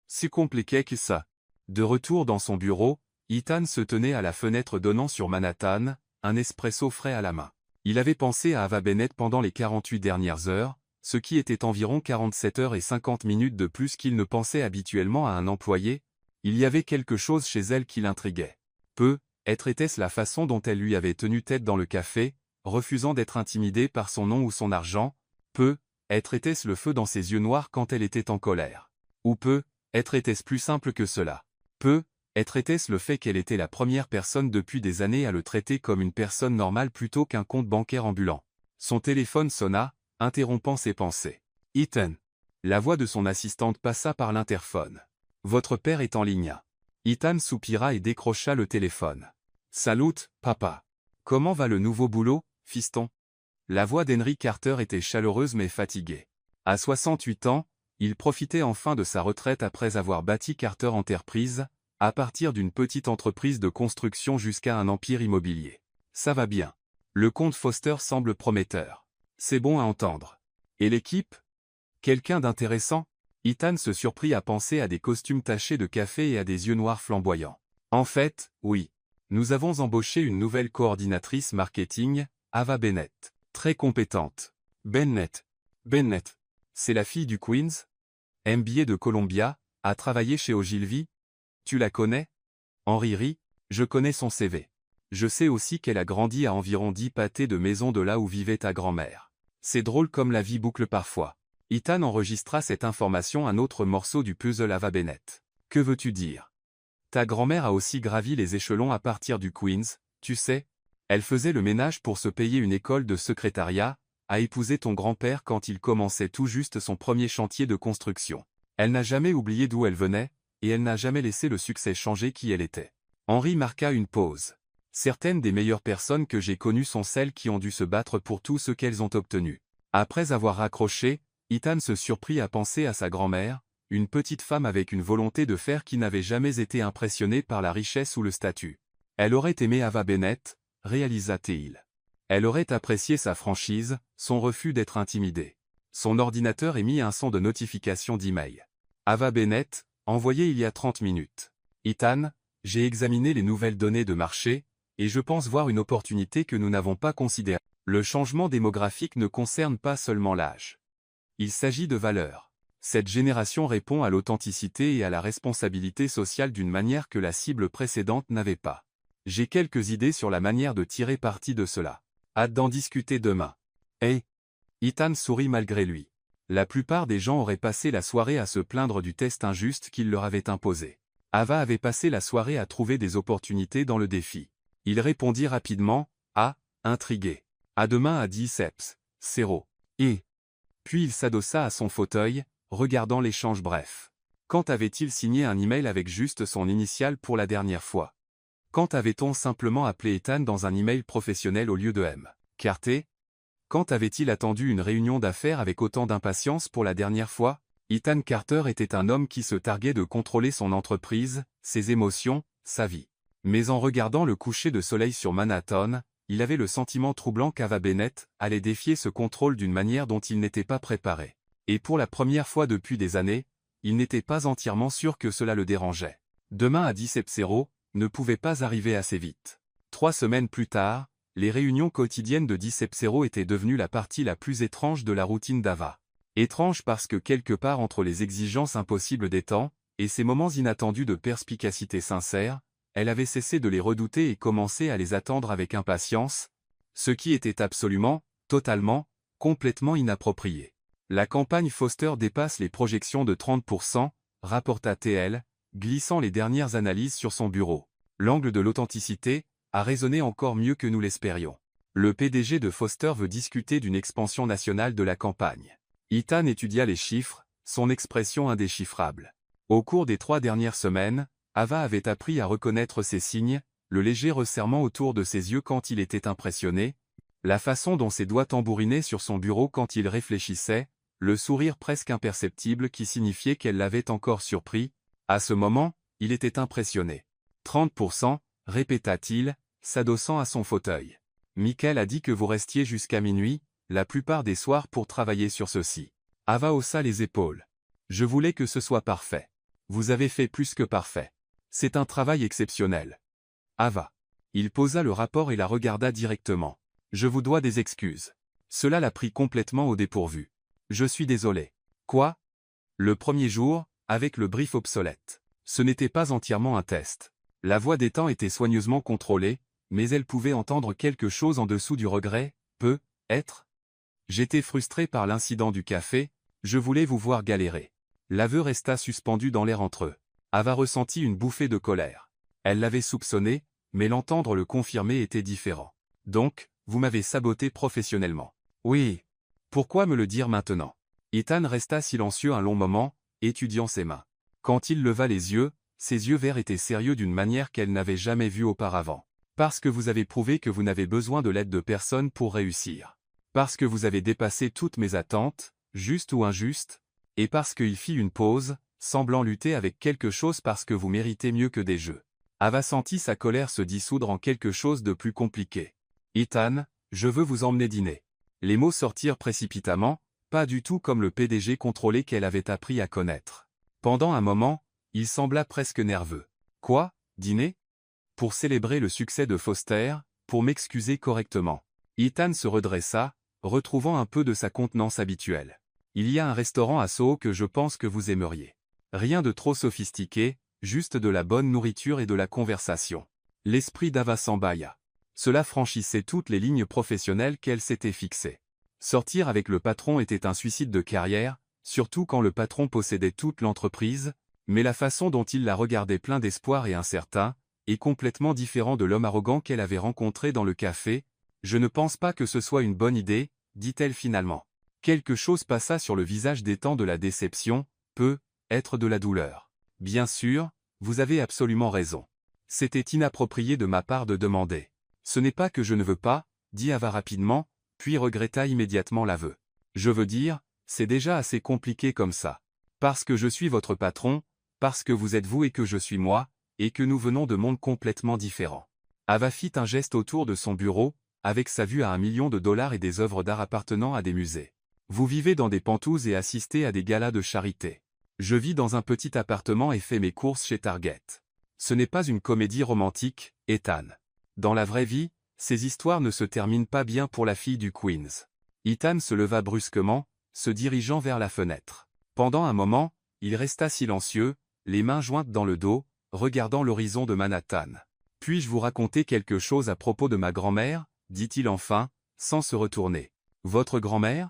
C'est compliqué que ça. De retour dans son bureau, Ethan se tenait à la fenêtre donnant sur Manhattan, un espresso frais à la main. Il avait pensé à Ava Bennett pendant les 48 dernières heures, ce qui était environ 47 heures et 50 minutes de plus qu'il ne pensait habituellement à un employé. Il y avait quelque chose chez elle qui l'intriguait. Peut-être était-ce la façon dont elle lui avait tenu tête dans le café, refusant d'être intimidée par son nom ou son argent. Peut-être était-ce le feu dans ses yeux noirs quand elle était en colère. Ou peut-être était-ce plus simple que cela. Peut-être était-ce le fait qu'elle était la première personne depuis des années à le traiter comme une personne normale plutôt qu'un compte bancaire ambulant. Son téléphone sonna, interrompant ses pensées. Ethan. La voix de son assistante passa par l'interphone. Votre père est en ligne. Ethan soupira et décrocha le téléphone. Salut, papa. Comment va le nouveau boulot, fiston? La voix d'Henry Carter était chaleureuse mais fatiguée. À 68 ans, il profitait enfin de sa retraite après avoir bâti Carter Enterprise, à partir d'une petite entreprise de construction jusqu'à un empire immobilier. Ça va bien. Le comte Foster semble prometteur. C'est bon à entendre. Et l'équipe? Quelqu'un d'intéressant? Ethan se surprit à penser à des costumes tachés de café et à des yeux noirs flamboyants. En fait, oui. Nous avons embauché une nouvelle coordinatrice marketing, Ava Bennett. Très compétente. Bennett. C'est la fille du Queens? MBA de Columbia, a travaillé chez Ogilvy? Tu la connais? Henri rit, je connais son CV. Je sais aussi qu'elle a grandi à environ 10 pâtés de maison de là où vivait ta grand-mère. C'est drôle comme la vie boucle parfois. Ethan enregistra cette information un autre morceau du puzzle Ava Bennett. Que veux-tu dire? Ta grand-mère a aussi gravi les échelons à partir du Queens, tu sais? Elle faisait le ménage pour se payer une école de secrétariat, a épousé ton grand-père quand il commençait tout juste son premier chantier de construction. Elle n'a jamais oublié d'où elle venait, et elle n'a jamais laissé le succès changer qui elle était. Henri marqua une pause. Certaines des meilleures personnes que j'ai connues sont celles qui ont dû se battre pour tout ce qu'elles ont obtenu. Après avoir raccroché, Ethan se surprit à penser à sa grand-mère, une petite femme avec une volonté de faire qui n'avait jamais été impressionnée par la richesse ou le statut. Elle aurait aimé Ava Bennett, réalisa-t-il. Elle aurait apprécié sa franchise, son refus d'être intimidée. Son ordinateur émit un son de notification d'email. Ava Bennett, envoyé il y a 30 minutes. Ethan, j'ai examiné les nouvelles données de marché, et je pense voir une opportunité que nous n'avons pas considérée. Le changement démographique ne concerne pas seulement l'âge. Il s'agit de valeurs. Cette génération répond à l'authenticité et à la responsabilité sociale d'une manière que la cible précédente n'avait pas. J'ai quelques idées sur la manière de tirer parti de cela. Hâte d'en discuter demain. Hey! Ethan sourit malgré lui. La plupart des gens auraient passé la soirée à se plaindre du test injuste qu'il leur avait imposé. Ava avait passé la soirée à trouver des opportunités dans le défi. Il répondit rapidement, intrigué. À demain à 10 seps, 0. Et. Puis il s'adossa à son fauteuil, regardant l'échange bref. Quand avait-il signé un email avec juste son initiale pour la dernière fois? Quand avait-on simplement appelé Ethan dans un email professionnel au lieu de M. Carter? Quand avait-il attendu une réunion d'affaires avec autant d'impatience pour la dernière fois? Ethan Carter était un homme qui se targuait de contrôler son entreprise, ses émotions, sa vie. Mais en regardant le coucher de soleil sur Manhattan, il avait le sentiment troublant qu'Ava Bennett allait défier ce contrôle d'une manière dont il n'était pas préparé. Et pour la première fois depuis des années, il n'était pas entièrement sûr que cela le dérangeait. Demain à 10:00 ne pouvait pas arriver assez vite. 3 semaines plus tard, les réunions quotidiennes de 10:00 étaient devenues la partie la plus étrange de la routine d'Ava. Étrange parce que quelque part entre les exigences impossibles des temps, et ces moments inattendus de perspicacité sincère, elle avait cessé de les redouter et commençait à les attendre avec impatience, ce qui était absolument, totalement, complètement inapproprié. La campagne Foster dépasse les projections de 30%, rapporta-t-elle, glissant les dernières analyses sur son bureau. L'angle de l'authenticité a résonné encore mieux que nous l'espérions. Le PDG de Foster veut discuter d'une expansion nationale de la campagne. Ethan étudia les chiffres, son expression indéchiffrable. Au cours des 3 dernières semaines, Ava avait appris à reconnaître ces signes, le léger resserrement autour de ses yeux quand il était impressionné, la façon dont ses doigts tambourinaient sur son bureau quand il réfléchissait, le sourire presque imperceptible qui signifiait qu'elle l'avait encore surpris. À ce moment, il était impressionné. 30%, répéta-t-il, s'adossant à son fauteuil. Michael a dit que vous restiez jusqu'à minuit, la plupart des soirs pour travailler sur ceci. Ava haussa les épaules. Je voulais que ce soit parfait. Vous avez fait plus que parfait. C'est un travail exceptionnel. Ava. Il posa le rapport et la regarda directement. Je vous dois des excuses. Cela l'a pris complètement au dépourvu. Je suis désolé. Quoi? Le premier jour, avec le brief obsolète. Ce n'était pas entièrement un test. La voix d'Ethan était soigneusement contrôlée, mais elle pouvait entendre quelque chose en dessous du regret, peut-être. J'étais frustré par l'incident du café, je voulais vous voir galérer. L'aveu resta suspendu dans l'air entre eux. Ava ressentit une bouffée de colère. Elle l'avait soupçonné, mais l'entendre le confirmer était différent. Donc, vous m'avez saboté professionnellement. Oui. Pourquoi me le dire maintenant? Ethan resta silencieux un long moment, étudiant ses mains. Quand il leva les yeux, ses yeux verts étaient sérieux d'une manière qu'elle n'avait jamais vue auparavant. Parce que vous avez prouvé que vous n'avez besoin de l'aide de personne pour réussir. Parce que vous avez dépassé toutes mes attentes, justes ou injustes, et parce qu'il fit une pause, semblant lutter avec quelque chose parce que vous méritez mieux que des jeux. Ava sentit sa colère se dissoudre en quelque chose de plus compliqué. Ethan, je veux vous emmener dîner. Les mots sortirent précipitamment, pas du tout comme le PDG contrôlé qu'elle avait appris à connaître. Pendant un moment, il sembla presque nerveux. Quoi, dîner? Pour célébrer le succès de Foster, pour m'excuser correctement. Ethan se redressa, retrouvant un peu de sa contenance habituelle. Il y a un restaurant à Soho que je pense que vous aimeriez. Rien de trop sophistiqué, juste de la bonne nourriture et de la conversation. L'esprit d'Ava s'embâilla. Cela franchissait toutes les lignes professionnelles qu'elle s'était fixées. Sortir avec le patron était un suicide de carrière, surtout quand le patron possédait toute l'entreprise, mais la façon dont il la regardait plein d'espoir et incertain, est complètement différent de l'homme arrogant qu'elle avait rencontré dans le café. Je ne pense pas que ce soit une bonne idée, dit-elle finalement. Quelque chose passa sur le visage d'Ethan, de la déception, peut-être de la douleur. Bien sûr, vous avez absolument raison. C'était inapproprié de ma part de demander. Ce n'est pas que je ne veux pas, dit Ava rapidement, puis regretta immédiatement l'aveu. Je veux dire, c'est déjà assez compliqué comme ça. Parce que je suis votre patron, parce que vous êtes vous et que je suis moi, et que nous venons de mondes complètement différents. Ava fit un geste autour de son bureau, avec sa vue à $1 million et des œuvres d'art appartenant à des musées. Vous vivez dans des pantouzes et assistez à des galas de charité. Je vis dans un petit appartement et fais mes courses chez Target. Ce n'est pas une comédie romantique, Ethan. Dans la vraie vie, ces histoires ne se terminent pas bien pour la fille du Queens. Ethan se leva brusquement, se dirigeant vers la fenêtre. Pendant un moment, il resta silencieux, les mains jointes dans le dos, regardant l'horizon de Manhattan. Puis-je vous raconter quelque chose à propos de ma grand-mère, dit-il enfin, sans se retourner. Votre grand-mère?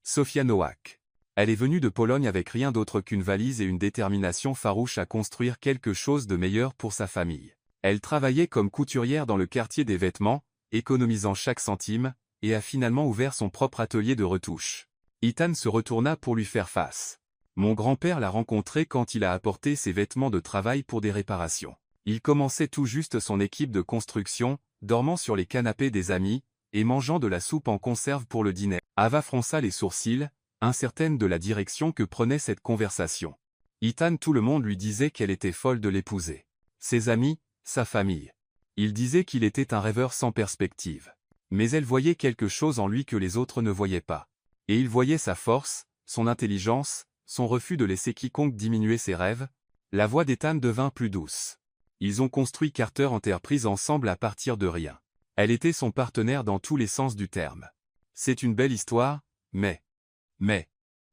Sofia Nowak. Elle est venue de Pologne avec rien d'autre qu'une valise et une détermination farouche à construire quelque chose de meilleur pour sa famille. Elle travaillait comme couturière dans le quartier des vêtements, économisant chaque centime, et a finalement ouvert son propre atelier de retouche. Ethan se retourna pour lui faire face. Mon grand-père l'a rencontré quand il a apporté ses vêtements de travail pour des réparations. Il commençait tout juste son équipe de construction, dormant sur les canapés des amis, et mangeant de la soupe en conserve pour le dîner. Ava fronça les sourcils, incertaine de la direction que prenait cette conversation. Ethan, tout le monde lui disait qu'elle était folle de l'épouser. Ses amis, sa famille. Il disait qu'il était un rêveur sans perspective. Mais elle voyait quelque chose en lui que les autres ne voyaient pas. Et il voyait sa force, son intelligence, son refus de laisser quiconque diminuer ses rêves. La voix d'Ethan devint plus douce. Ils ont construit Carter Enterprise ensemble à partir de rien. Elle était son partenaire dans tous les sens du terme. C'est une belle histoire, mais...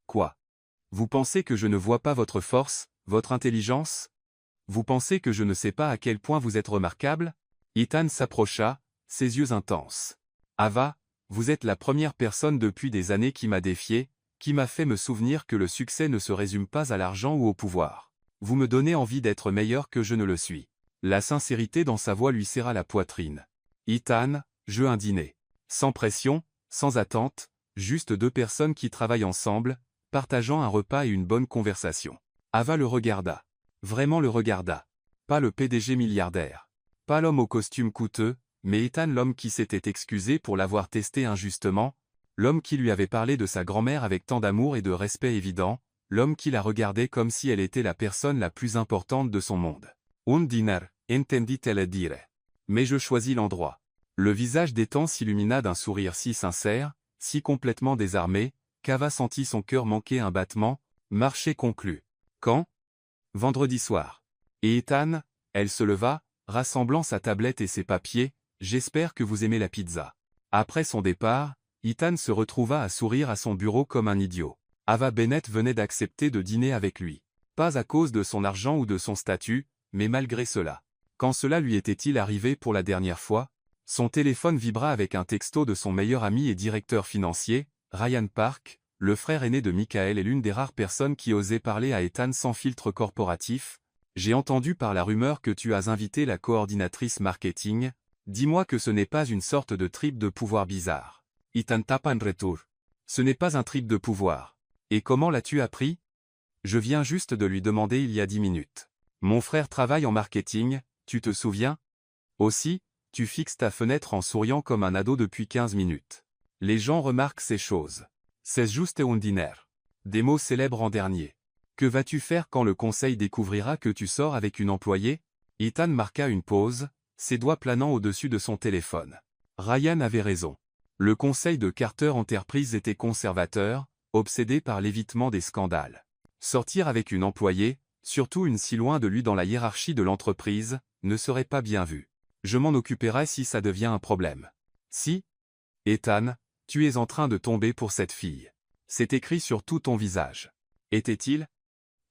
Quoi? Vous pensez que je ne vois pas votre force, votre intelligence? Vous pensez que je ne sais pas à quel point vous êtes remarquable? Ethan s'approcha, ses yeux intenses. Ava, vous êtes la première personne depuis des années qui m'a défié, qui m'a fait me souvenir que le succès ne se résume pas à l'argent ou au pouvoir. Vous me donnez envie d'être meilleur que je ne le suis. La sincérité dans sa voix lui serra la poitrine. Ethan, je veux un dîner. Sans pression, sans attente, juste deux personnes qui travaillent ensemble, partageant un repas et une bonne conversation. Ava le regarda. Vraiment le regarda. Pas le PDG milliardaire. Pas l'homme au costume coûteux, mais Ethan, l'homme qui s'était excusé pour l'avoir testé injustement, l'homme qui lui avait parlé de sa grand-mère avec tant d'amour et de respect évident, l'homme qui la regardait comme si elle était la personne la plus importante de son monde. Un diner, entendit-elle dire. Mais je choisis l'endroit. Le visage d'Ethan s'illumina d'un sourire si sincère, si complètement désarmé, qu'Ava sentit son cœur manquer un battement. Marché conclu. Quand? Vendredi soir. Et Ethan, elle se leva, rassemblant sa tablette et ses papiers. J'espère que vous aimez la pizza. Après son départ, Ethan se retrouva à sourire à son bureau comme un idiot. Ava Bennett venait d'accepter de dîner avec lui. Pas à cause de son argent ou de son statut, mais malgré cela. Quand cela lui était-il arrivé pour la dernière fois? Son téléphone vibra avec un texto de son meilleur ami et directeur financier, Ryan Park, le frère aîné de Michael et l'une des rares personnes qui osaient parler à Ethan sans filtre corporatif. J'ai entendu par la rumeur que tu as invité la coordinatrice marketing. Dis-moi que ce n'est pas une sorte de trip de pouvoir bizarre. Ethan tape un retour. Ce n'est pas un trip de pouvoir. Et comment l'as-tu appris? Je viens juste de lui demander il y a 10 minutes. Mon frère travaille en marketing, tu te souviens? Aussi, tu fixes ta fenêtre en souriant comme un ado depuis 15 minutes. Les gens remarquent ces choses. C'est juste un dîner. Des mots célèbres en dernier. Que vas-tu faire quand le conseil découvrira que tu sors avec une employée? Ethan marqua une pause, ses doigts planant au-dessus de son téléphone. Ryan avait raison. Le conseil de Carter Enterprise était conservateur, obsédé par l'évitement des scandales. Sortir avec une employée, surtout une si loin de lui dans la hiérarchie de l'entreprise, ne serait pas bien vu. Je m'en occuperai si ça devient un problème. Si? Ethan, tu es en train de tomber pour cette fille. C'est écrit sur tout ton visage. Était-il?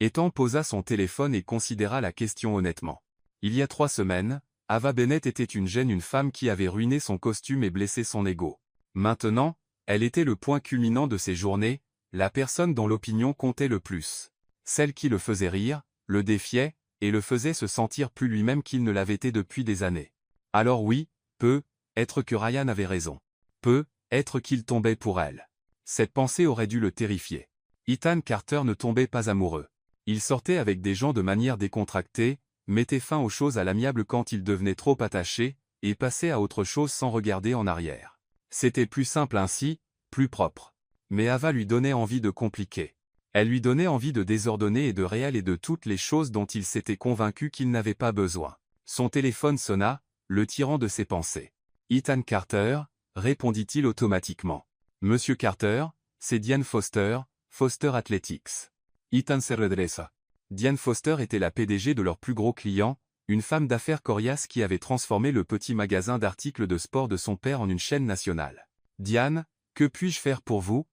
Ethan posa son téléphone et considéra la question honnêtement. Il y a 3 semaines, Ava Bennett était une femme qui avait ruiné son costume et blessé son ego. Maintenant, elle était le point culminant de ses journées, la personne dont l'opinion comptait le plus. Celle qui le faisait rire, le défiait, et le faisait se sentir plus lui-même qu'il ne l'avait été depuis des années. Alors oui, peut-être que Ryan avait raison. Peut-être qu'il tombait pour elle. Cette pensée aurait dû le terrifier. Ethan Carter ne tombait pas amoureux. Il sortait avec des gens de manière décontractée, mettait fin aux choses à l'amiable quand il devenait trop attaché, et passait à autre chose sans regarder en arrière. C'était plus simple ainsi, plus propre. Mais Ava lui donnait envie de compliquer. Elle lui donnait envie de désordonner et de réel et de toutes les choses dont il s'était convaincu qu'il n'avait pas besoin. Son téléphone sonna, le tirant de ses pensées. Ethan Carter, répondit-il automatiquement. Monsieur Carter, c'est Diane Foster, Foster Athletics. Ethan se redressa. Diane Foster était la PDG de leur plus gros client, une femme d'affaires coriace qui avait transformé le petit magasin d'articles de sport de son père en une chaîne nationale. Diane, que puis-je faire pour vous?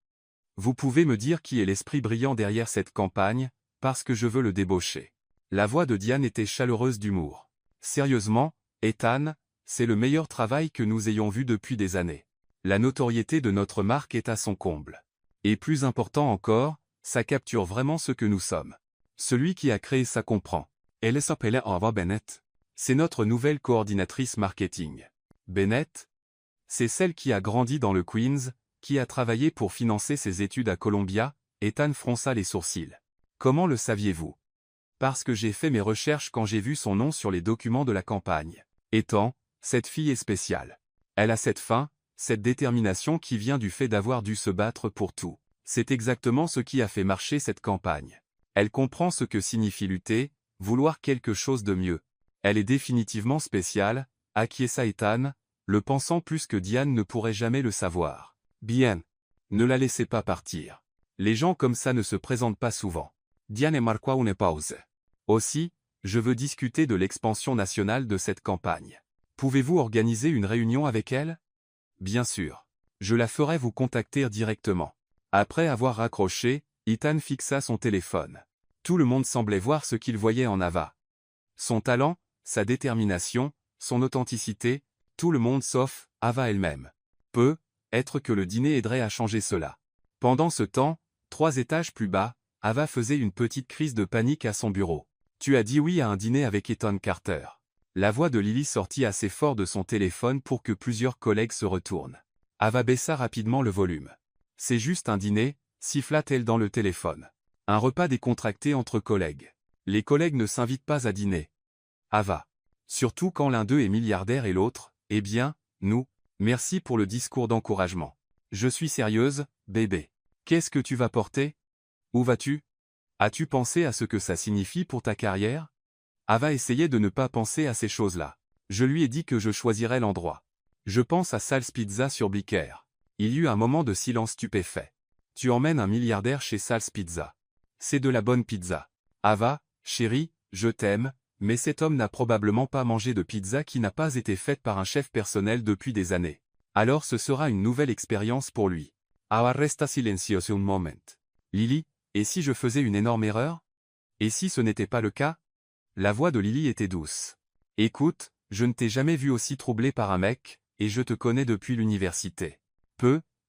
Vous pouvez me dire qui est l'esprit brillant derrière cette campagne, parce que je veux le débaucher. La voix de Diane était chaleureuse d'humour. Sérieusement, Ethan, c'est le meilleur travail que nous ayons vu depuis des années. La notoriété de notre marque est à son comble. Et plus important encore, ça capture vraiment ce que nous sommes. Celui qui a créé ça comprend. Elle s'appelait Ava Bennett. C'est notre nouvelle coordinatrice marketing. Bennett? C'est celle qui a grandi dans le Queens, qui a travaillé pour financer ses études à Columbia. Ethan fronça les sourcils. Comment le saviez-vous? Parce que j'ai fait mes recherches quand j'ai vu son nom sur les documents de la campagne. Ethan, cette fille est spéciale. Elle a cette faim, cette détermination qui vient du fait d'avoir dû se battre pour tout. C'est exactement ce qui a fait marcher cette campagne. Elle comprend ce que signifie lutter, vouloir quelque chose de mieux. Elle est définitivement spéciale, acquiesça Ethan, le pensant plus que Diane ne pourrait jamais le savoir. Bien. Ne la laissez pas partir. Les gens comme ça ne se présentent pas souvent. Diane marqua une pause. Aussi, je veux discuter de l'expansion nationale de cette campagne. Pouvez-vous organiser une réunion avec elle? Bien sûr. Je la ferai vous contacter directement. Après avoir raccroché, Ethan fixa son téléphone. Tout le monde semblait voir ce qu'il voyait en Ava. Son talent, sa détermination, son authenticité, tout le monde sauf Ava elle-même. Peut-être que le dîner aiderait à changer cela. Pendant ce temps, 3 étages plus bas, Ava faisait une petite crise de panique à son bureau. Tu as dit oui à un dîner avec Ethan Carter. La voix de Lily sortit assez fort de son téléphone pour que plusieurs collègues se retournent. Ava baissa rapidement le volume. C'est juste un dîner, siffla-t-elle dans le téléphone. Un repas décontracté entre collègues. Les collègues ne s'invitent pas à dîner. Ava. Surtout quand l'un d'eux est milliardaire et l'autre, eh bien, nous, merci pour le discours d'encouragement. Je suis sérieuse, bébé. Qu'est-ce que tu vas porter? Où vas-tu? As-tu pensé à ce que ça signifie pour ta carrière? Ava essayait de ne pas penser à ces choses-là. Je lui ai dit que je choisirais l'endroit. Je pense à Sal's Pizza sur Blicker. Il y eut un moment de silence stupéfait. Tu emmènes un milliardaire chez Sal's Pizza. C'est de la bonne pizza. Ava, chérie, je t'aime, mais cet homme n'a probablement pas mangé de pizza qui n'a pas été faite par un chef personnel depuis des années. Alors ce sera une nouvelle expérience pour lui. Ava resta silenciosa un moment. Lily, et si je faisais une énorme erreur? Et si ce n'était pas le cas? La voix de Lily était douce. Écoute, je ne t'ai jamais vu aussi troublé par un mec, et je te connais depuis l'université.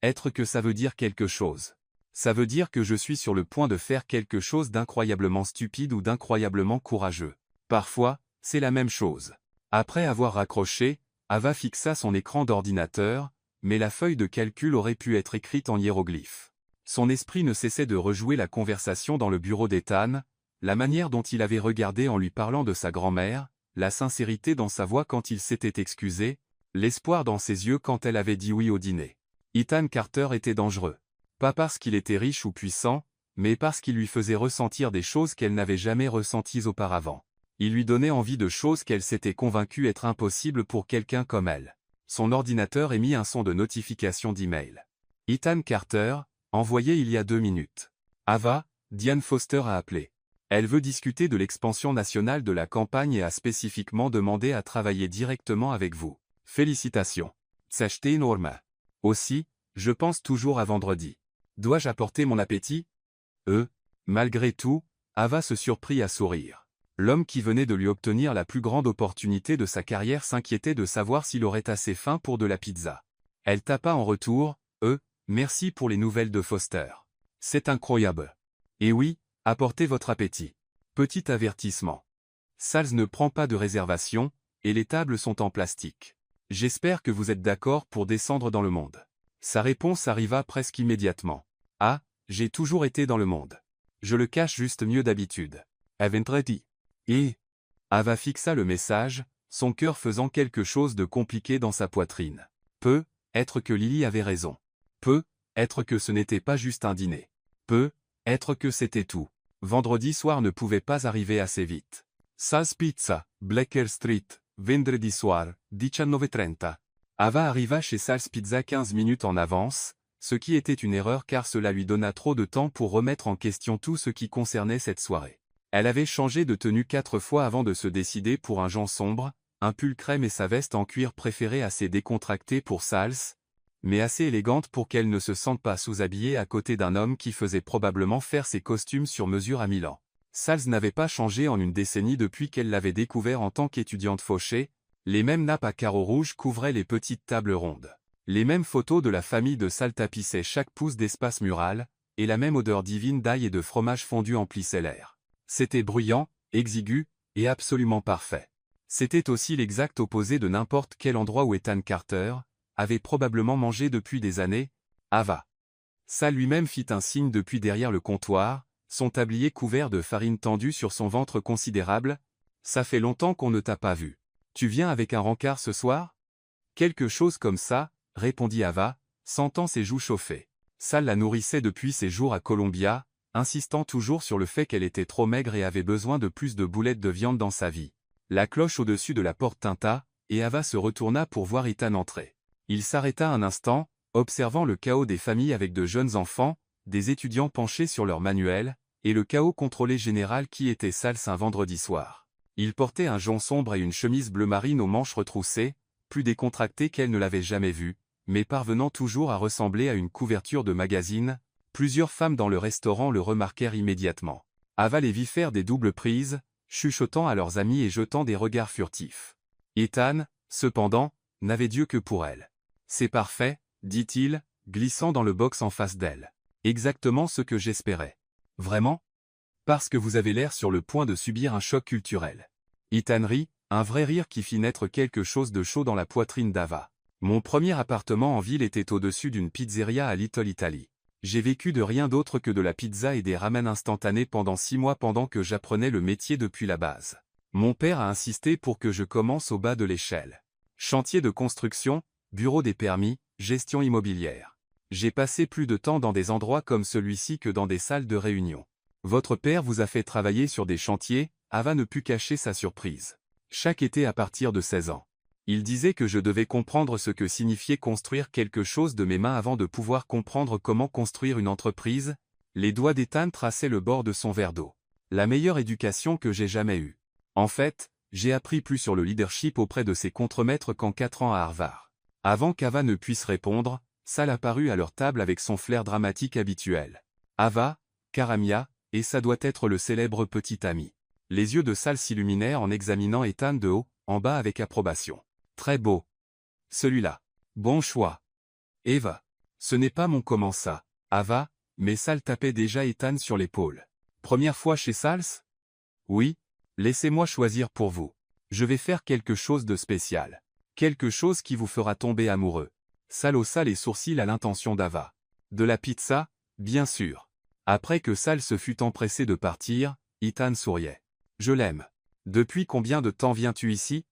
Être que ça veut dire quelque chose. Ça veut dire que je suis sur le point de faire quelque chose d'incroyablement stupide ou d'incroyablement courageux. Parfois, c'est la même chose. Après avoir raccroché, Ava fixa son écran d'ordinateur, mais la feuille de calcul aurait pu être écrite en hiéroglyphes. Son esprit ne cessait de rejouer la conversation dans le bureau d'Ethan, la manière dont il avait regardé en lui parlant de sa grand-mère, la sincérité dans sa voix quand il s'était excusé, l'espoir dans ses yeux quand elle avait dit oui au dîner. Ethan Carter était dangereux. Pas parce qu'il était riche ou puissant, mais parce qu'il lui faisait ressentir des choses qu'elle n'avait jamais ressenties auparavant. Il lui donnait envie de choses qu'elle s'était convaincue être impossibles pour quelqu'un comme elle. Son ordinateur émit un son de notification d'email. Ethan Carter, envoyé il y a 2 minutes. Ava, Diane Foster a appelé. Elle veut discuter de l'expansion nationale de la campagne et a spécifiquement demandé à travailler directement avec vous. Félicitations. S'acheter énorme. Aussi, je pense toujours à vendredi. Dois-je apporter mon appétit? Malgré tout, Ava se surprit à sourire. L'homme qui venait de lui obtenir la plus grande opportunité de sa carrière s'inquiétait de savoir s'il aurait assez faim pour de la pizza. Elle tapa en retour, merci pour les nouvelles de Foster. C'est incroyable. Et oui, apportez votre appétit. Petit avertissement. Sal's ne prend pas de réservation, et les tables sont en plastique. J'espère que vous êtes d'accord pour descendre dans le monde. Sa réponse arriva presque immédiatement. Ah, j'ai toujours été dans le monde. Je le cache juste mieux d'habitude. Aventretti. Et Ava fixa le message, son cœur faisant quelque chose de compliqué dans sa poitrine. Être que Lily avait raison. Être que ce n'était pas juste un dîner. Être que c'était tout. Vendredi soir ne pouvait pas arriver assez vite. Sal's Pizza, Bleecker Street, vendredi soir, 19:30. Ava arriva chez Sal's Pizza 15 minutes en avance, ce qui était une erreur car cela lui donna trop de temps pour remettre en question tout ce qui concernait cette soirée. Elle avait changé de tenue 4 fois avant de se décider pour un jean sombre, un pull crème et sa veste en cuir préférée assez décontractée pour Sal's, mais assez élégante pour qu'elle ne se sente pas sous-habillée à côté d'un homme qui faisait probablement faire ses costumes sur mesure à Milan. Sal's n'avait pas changé en une décennie depuis qu'elle l'avait découvert en tant qu'étudiante fauchée, les mêmes nappes à carreaux rouges couvraient les petites tables rondes. Les mêmes photos de la famille de Sal tapissaient chaque pouce d'espace mural, et la même odeur divine d'ail et de fromage fondu emplissait l'air. C'était bruyant, exigu, et absolument parfait. C'était aussi l'exact opposé de n'importe quel endroit où Ethan Carter avait probablement mangé depuis des années. Ava. Sal lui-même fit un signe depuis derrière le comptoir, son tablier couvert de farine tendue sur son ventre considérable. Ça fait longtemps qu'on ne t'a pas vu. Tu viens avec un rencard ce soir? Quelque chose comme ça, répondit Ava, sentant ses joues chauffer. Sal la nourrissait depuis ses jours à Columbia, insistant toujours sur le fait qu'elle était trop maigre et avait besoin de plus de boulettes de viande dans sa vie. La cloche au-dessus de la porte tinta, et Ava se retourna pour voir Ethan entrer. Il s'arrêta un instant, observant le chaos des familles avec de jeunes enfants, des étudiants penchés sur leurs manuels, et le chaos contrôlé général qui était Sal's un vendredi soir. Il portait un jean sombre et une chemise bleu marine aux manches retroussées, plus décontractée qu'elle ne l'avait jamais vue, mais parvenant toujours à ressembler à une couverture de magazine. Plusieurs femmes dans le restaurant le remarquèrent immédiatement. Ava les vit faire des doubles prises, chuchotant à leurs amis et jetant des regards furtifs. Ethan, cependant, n'avait d'yeux que pour elle. « C'est parfait, » dit-il, glissant dans le box en face d'elle. « Exactement ce que j'espérais. »« Vraiment ? » ?»« Parce que vous avez l'air sur le point de subir un choc culturel. » Ethan rit, un vrai rire qui fit naître quelque chose de chaud dans la poitrine d'Ava. « Mon premier appartement en ville était au-dessus d'une pizzeria à Little Italy. J'ai vécu de rien d'autre que de la pizza et des ramen instantanés pendant 6 mois pendant que j'apprenais le métier depuis la base. Mon père a insisté pour que je commence au bas de l'échelle. Chantier de construction, bureau des permis, gestion immobilière. J'ai passé plus de temps dans des endroits comme celui-ci que dans des salles de réunion. Votre père vous a fait travailler sur des chantiers ?» Ava ne put cacher sa surprise. Chaque été à partir de 16 ans. Il disait que je devais comprendre ce que signifiait construire quelque chose de mes mains avant de pouvoir comprendre comment construire une entreprise. Les doigts d'Ethan traçaient le bord de son verre d'eau. La meilleure éducation que j'ai jamais eue. En fait, j'ai appris plus sur le leadership auprès de ses contremaîtres qu'en 4 ans à Harvard. Avant qu'Ava ne puisse répondre, Sal apparut à leur table avec son flair dramatique habituel. Ava, Karamia, et ça doit être le célèbre petit ami. Les yeux de Sal s'illuminèrent en examinant Ethan de haut, en bas avec approbation. Très beau. Celui-là. Bon choix. Eva. Ce n'est pas mon comment ça. Ava, mais Sal tapait déjà Ethan sur l'épaule. Première fois chez Sals? Oui. Laissez-moi choisir pour vous. Je vais faire quelque chose de spécial. Quelque chose qui vous fera tomber amoureux. Sal haussa les sourcils à l'intention d'Ava. De la pizza, bien sûr. Après que Sal se fut empressé de partir, Ethan souriait. Je l'aime. Depuis combien de temps viens-tu ici?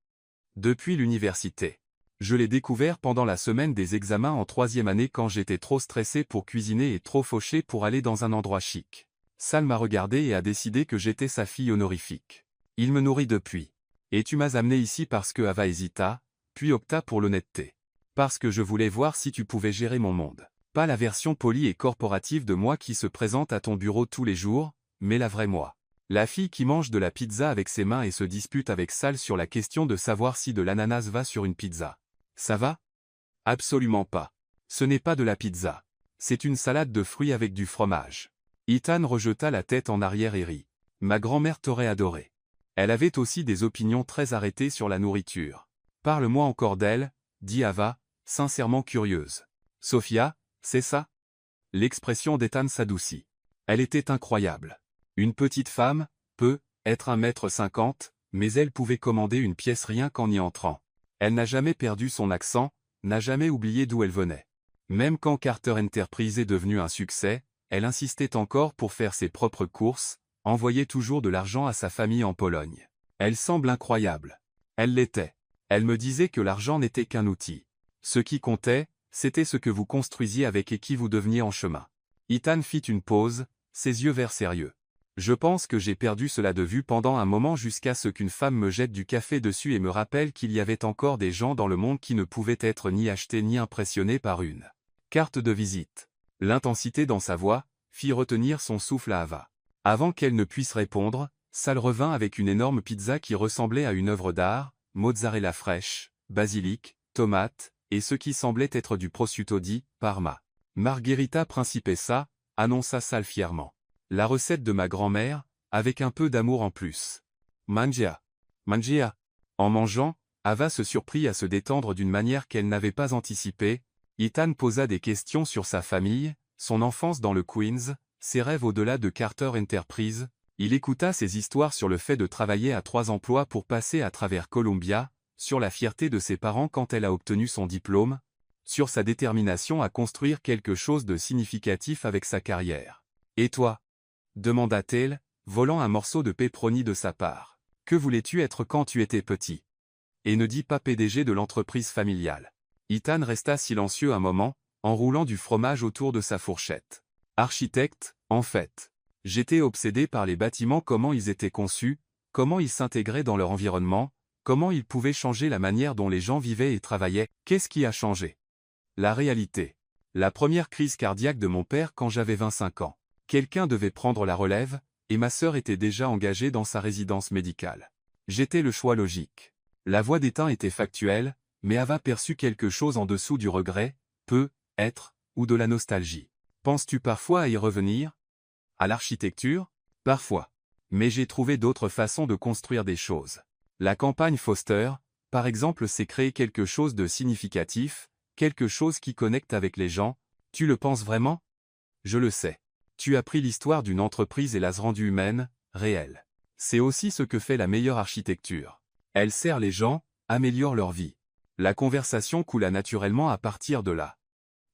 Depuis l'université. Je l'ai découvert pendant la semaine des examens en 3e année quand j'étais trop stressé pour cuisiner et trop fauché pour aller dans un endroit chic. Sal m'a regardé et a décidé que j'étais sa fille honorifique. Il me nourrit depuis. Et tu m'as amené ici parce que Ava hésita, puis opta pour l'honnêteté. Parce que je voulais voir si tu pouvais gérer mon monde. Pas la version polie et corporative de moi qui se présente à ton bureau tous les jours, mais la vraie moi. La fille qui mange de la pizza avec ses mains et se dispute avec Sal sur la question de savoir si de l'ananas va sur une pizza. Ça va? Absolument pas. Ce n'est pas de la pizza. C'est une salade de fruits avec du fromage. Ethan rejeta la tête en arrière et rit. Ma grand-mère t'aurait adoré. Elle avait aussi des opinions très arrêtées sur la nourriture. Parle-moi encore d'elle, dit Ava, sincèrement curieuse. Sophia, c'est ça? L'expression d'Ethan s'adoucit. Elle était incroyable. Une petite femme, peut être 1,50 m, mais elle pouvait commander une pièce rien qu'en y entrant. Elle n'a jamais perdu son accent, n'a jamais oublié d'où elle venait. Même quand Carter Enterprise est devenu un succès, elle insistait encore pour faire ses propres courses, envoyait toujours de l'argent à sa famille en Pologne. Elle semble incroyable. Elle l'était. Elle me disait que l'argent n'était qu'un outil. Ce qui comptait, c'était ce que vous construisiez avec et qui vous deveniez en chemin. Ethan fit une pause, ses yeux verts sérieux. Je pense que j'ai perdu cela de vue pendant un moment jusqu'à ce qu'une femme me jette du café dessus et me rappelle qu'il y avait encore des gens dans le monde qui ne pouvaient être ni achetés ni impressionnés par une carte de visite. L'intensité dans sa voix fit retenir son souffle à Ava. Avant qu'elle ne puisse répondre, Sal revint avec une énorme pizza qui ressemblait à une œuvre d'art, mozzarella fraîche, basilic, tomate, et ce qui semblait être du prosciutto di Parma. Margherita Principessa, annonça Sal fièrement. La recette de ma grand-mère, avec un peu d'amour en plus. Mangia. Mangia. En mangeant, Ava se surprit à se détendre d'une manière qu'elle n'avait pas anticipée. Ethan posa des questions sur sa famille, son enfance dans le Queens, ses rêves au-delà de Carter Enterprise. Il écouta ses histoires sur le fait de travailler à 3 emplois pour passer à travers Columbia, sur la fierté de ses parents quand elle a obtenu son diplôme, sur sa détermination à construire quelque chose de significatif avec sa carrière. Et toi? Demanda-t-elle, volant un morceau de pepperoni de sa part. Que voulais-tu être quand tu étais petit? Et ne dis pas PDG de l'entreprise familiale. Ethan resta silencieux un moment, enroulant du fromage autour de sa fourchette. Architecte, en fait. J'étais obsédé par les bâtiments, comment ils étaient conçus, comment ils s'intégraient dans leur environnement, comment ils pouvaient changer la manière dont les gens vivaient et travaillaient. Qu'est-ce qui a changé? La réalité. La première crise cardiaque de mon père quand j'avais 25 ans. Quelqu'un devait prendre la relève, et ma sœur était déjà engagée dans sa résidence médicale. J'étais le choix logique. La voix d'Ethan était factuelle, mais Ava perçut quelque chose en dessous du regret, peut-être, ou de la nostalgie. Penses-tu parfois à y revenir? À l'architecture? Parfois. Mais j'ai trouvé d'autres façons de construire des choses. La campagne Foster, par exemple, c'est créer quelque chose de significatif, quelque chose qui connecte avec les gens. Tu le penses vraiment? Je le sais. Tu as pris l'histoire d'une entreprise et l'as rendue humaine, réelle. C'est aussi ce que fait la meilleure architecture. Elle sert les gens, améliore leur vie. La conversation coula naturellement à partir de là.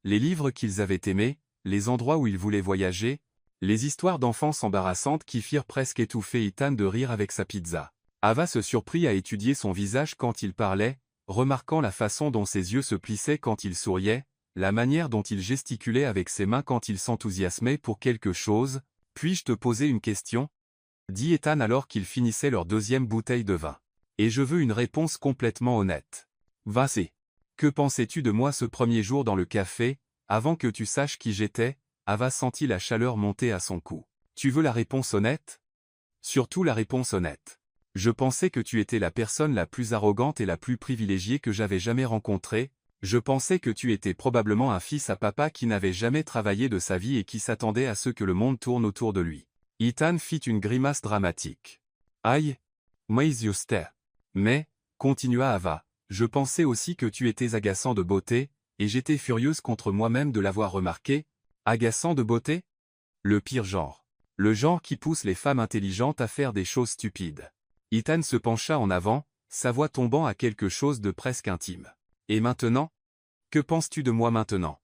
Les livres qu'ils avaient aimés, les endroits où ils voulaient voyager, les histoires d'enfance embarrassantes qui firent presque étouffer Ethan de rire avec sa pizza. Ava se surprit à étudier son visage quand il parlait, remarquant la façon dont ses yeux se plissaient quand il souriait, la manière dont il gesticulait avec ses mains quand il s'enthousiasmait pour quelque chose. « Puis-je te poser une question ?» dit Ethan alors qu'ils finissaient leur 2e bouteille de vin. « Et je veux une réponse complètement honnête. Va-c'est. Que pensais-tu de moi ce premier jour dans le café, avant que tu saches qui j'étais? Ava sentit la chaleur monter à son cou. Tu veux la réponse honnête? Surtout la réponse honnête. Je pensais que tu étais la personne la plus arrogante et la plus privilégiée que j'avais jamais rencontrée. Je pensais que tu étais probablement un fils à papa qui n'avait jamais travaillé de sa vie et qui s'attendait à ce que le monde tourne autour de lui. Ethan fit une grimace dramatique. Aïe! Mais juste. Mais, continua Ava, je pensais aussi que tu étais agaçant de beauté, et j'étais furieuse contre moi-même de l'avoir remarqué. Agaçant de beauté? Le pire genre. Le genre qui pousse les femmes intelligentes à faire des choses stupides. Ethan se pencha en avant, sa voix tombant à quelque chose de presque intime. Et maintenant? Que penses-tu de moi maintenant?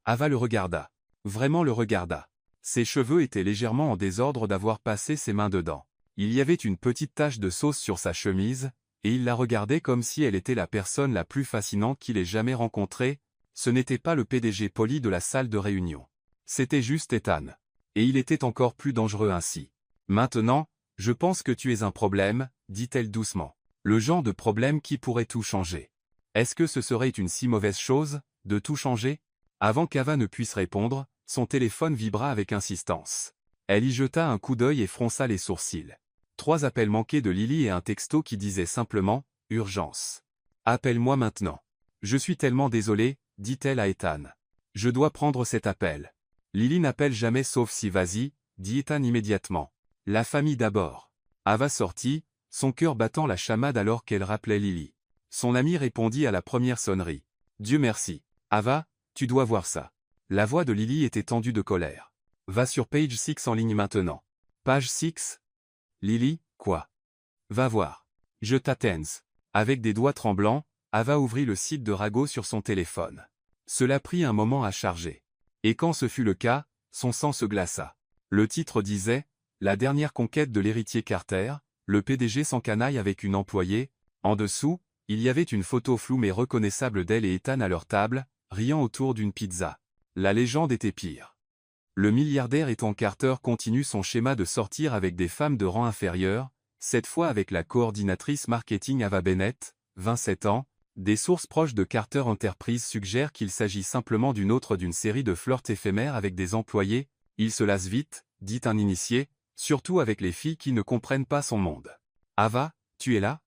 Ava le regarda. Vraiment le regarda. Ses cheveux étaient légèrement en désordre d'avoir passé ses mains dedans. Il y avait une petite tache de sauce sur sa chemise, et il la regardait comme si elle était la personne la plus fascinante qu'il ait jamais rencontrée. Ce n'était pas le PDG poli de la salle de réunion. C'était juste Ethan. Et il était encore plus dangereux ainsi. Maintenant, je pense que tu es un problème, dit-elle doucement. Le genre de problème qui pourrait tout changer. Est-ce que ce serait une si mauvaise chose, de tout changer? Avant qu'Ava ne puisse répondre, son téléphone vibra avec insistance. Elle y jeta un coup d'œil et fronça les sourcils. 3 appels manqués de Lily et un texto qui disait simplement « Urgence ». « Appelle-moi maintenant. »« Je suis tellement désolée, dit-elle à Ethan. « Je dois prendre cet appel. » Lily n'appelle jamais sauf si vas-y, dit Ethan immédiatement. La famille d'abord. Ava sortit, son cœur battant la chamade alors qu'elle rappelait Lily. Son ami répondit à la première sonnerie. Dieu merci. Ava, tu dois voir ça. La voix de Lily était tendue de colère. Va sur page 6 en ligne maintenant. Page 6? Lily, quoi? Va voir. Je t'attends. Avec des doigts tremblants, Ava ouvrit le site de Rago sur son téléphone. Cela prit un moment à charger. Et quand ce fut le cas, son sang se glaça. Le titre disait « La dernière conquête de l'héritier Carter », le PDG s'encanaille avec une employée. En dessous, il y avait une photo floue mais reconnaissable d'elle et Ethan à leur table, riant autour d'une pizza. La légende était pire. Le milliardaire Ethan Carter continue son schéma de sortir avec des femmes de rang inférieur, cette fois avec la coordinatrice marketing Ava Bennett, 27 ans. Des sources proches de Carter Enterprise suggèrent qu'il s'agit simplement d'une série de flirts éphémères avec des employés. Il se lasse vite, dit un initié, surtout avec les filles qui ne comprennent pas son monde. Ava, tu es là?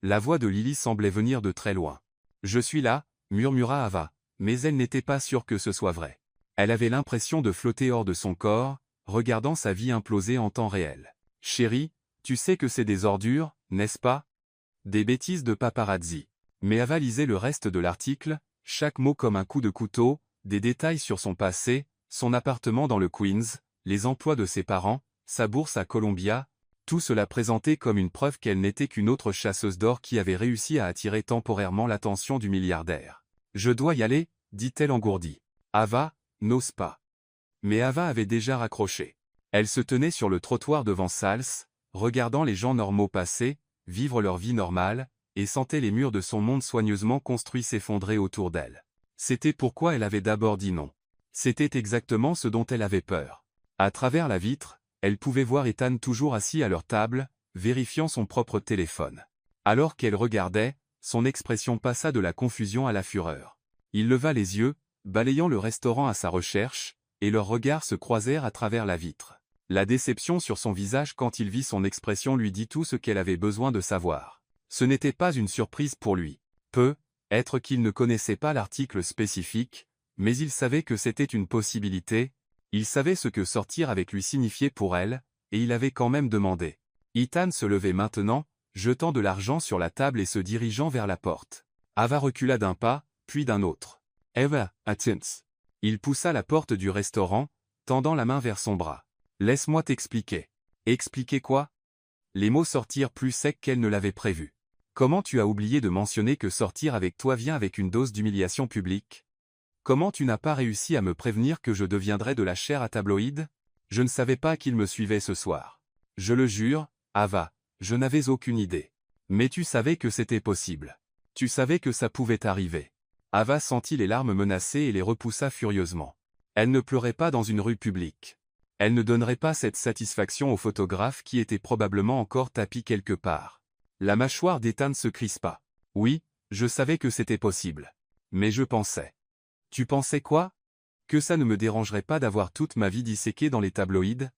La voix de Lily semblait venir de très loin. Je suis là, murmura Ava, mais elle n'était pas sûre que ce soit vrai. Elle avait l'impression de flotter hors de son corps, regardant sa vie imploser en temps réel. Chérie, tu sais que c'est des ordures, n'est-ce pas? Des bêtises de paparazzi. Mais Ava lisait le reste de l'article, chaque mot comme un coup de couteau, des détails sur son passé, son appartement dans le Queens, les emplois de ses parents, sa bourse à Columbia, tout cela présenté comme une preuve qu'elle n'était qu'une autre chasseuse d'or qui avait réussi à attirer temporairement l'attention du milliardaire. Je dois y aller, dit-elle engourdie. Ava, n'ose pas. Mais Ava avait déjà raccroché. Elle se tenait sur le trottoir devant Sals, regardant les gens normaux passer, vivre leur vie normale, et sentait les murs de son monde soigneusement construits s'effondrer autour d'elle. C'était pourquoi elle avait d'abord dit non. C'était exactement ce dont elle avait peur. À travers la vitre, elle pouvait voir Ethan toujours assis à leur table, vérifiant son propre téléphone. Alors qu'elle regardait, son expression passa de la confusion à la fureur. Il leva les yeux, balayant le restaurant à sa recherche, et leurs regards se croisèrent à travers la vitre. La déception sur son visage quand il vit son expression lui dit tout ce qu'elle avait besoin de savoir. Ce n'était pas une surprise pour lui. Peut-être qu'il ne connaissait pas l'article spécifique, mais il savait que c'était une possibilité, il savait ce que sortir avec lui signifiait pour elle, et il avait quand même demandé. Ethan se levait maintenant, jetant de l'argent sur la table et se dirigeant vers la porte. Ava recula d'un pas, puis d'un autre. Eva, attends. Il poussa la porte du restaurant, tendant la main vers son bras. Laisse-moi t'expliquer. Expliquer quoi? Les mots sortirent plus secs qu'elle ne l'avait prévu. Comment tu as oublié de mentionner que sortir avec toi vient avec une dose d'humiliation publique? Comment tu n'as pas réussi à me prévenir que je deviendrais de la chair à tabloïd? Je ne savais pas qu'il me suivait ce soir. Je le jure, Ava, je n'avais aucune idée. Mais tu savais que c'était possible. Tu savais que ça pouvait arriver. Ava sentit les larmes menacées et les repoussa furieusement. Elle ne pleurait pas dans une rue publique. Elle ne donnerait pas cette satisfaction au photographe qui était probablement encore tapi quelque part. La mâchoire d'Ethan se crispa. Oui, Je savais que c'était possible. Mais je pensais. Tu pensais quoi? Que ça ne me dérangerait pas d'avoir toute ma vie disséquée dans les tabloïds?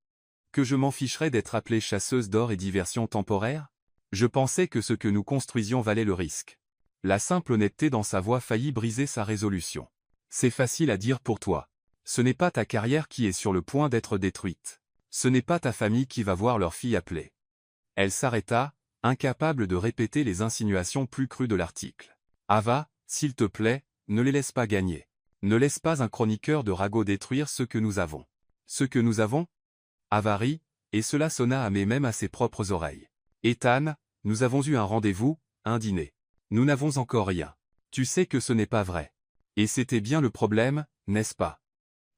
Que je m'en ficherais d'être appelée chasseuse d'or et diversion temporaire? Je pensais que ce que nous construisions valait le risque. La simple honnêteté dans sa voix faillit briser sa résolution. C'est facile à dire pour toi. Ce n'est pas ta carrière qui est sur le point d'être détruite. Ce n'est pas ta famille qui va voir leur fille appelée. Elle s'arrêta, incapable de répéter les insinuations plus crues de l'article. Ava, s'il te plaît, ne les laisse pas gagner. Ne laisse pas un chroniqueur de ragots détruire ce que nous avons. Ce que nous avons? Ava rit, et cela sonna même à ses propres oreilles. Ethan, nous avons eu un rendez-vous, un dîner. Nous n'avons encore rien. Tu sais que ce n'est pas vrai. Et c'était bien le problème, n'est-ce pas?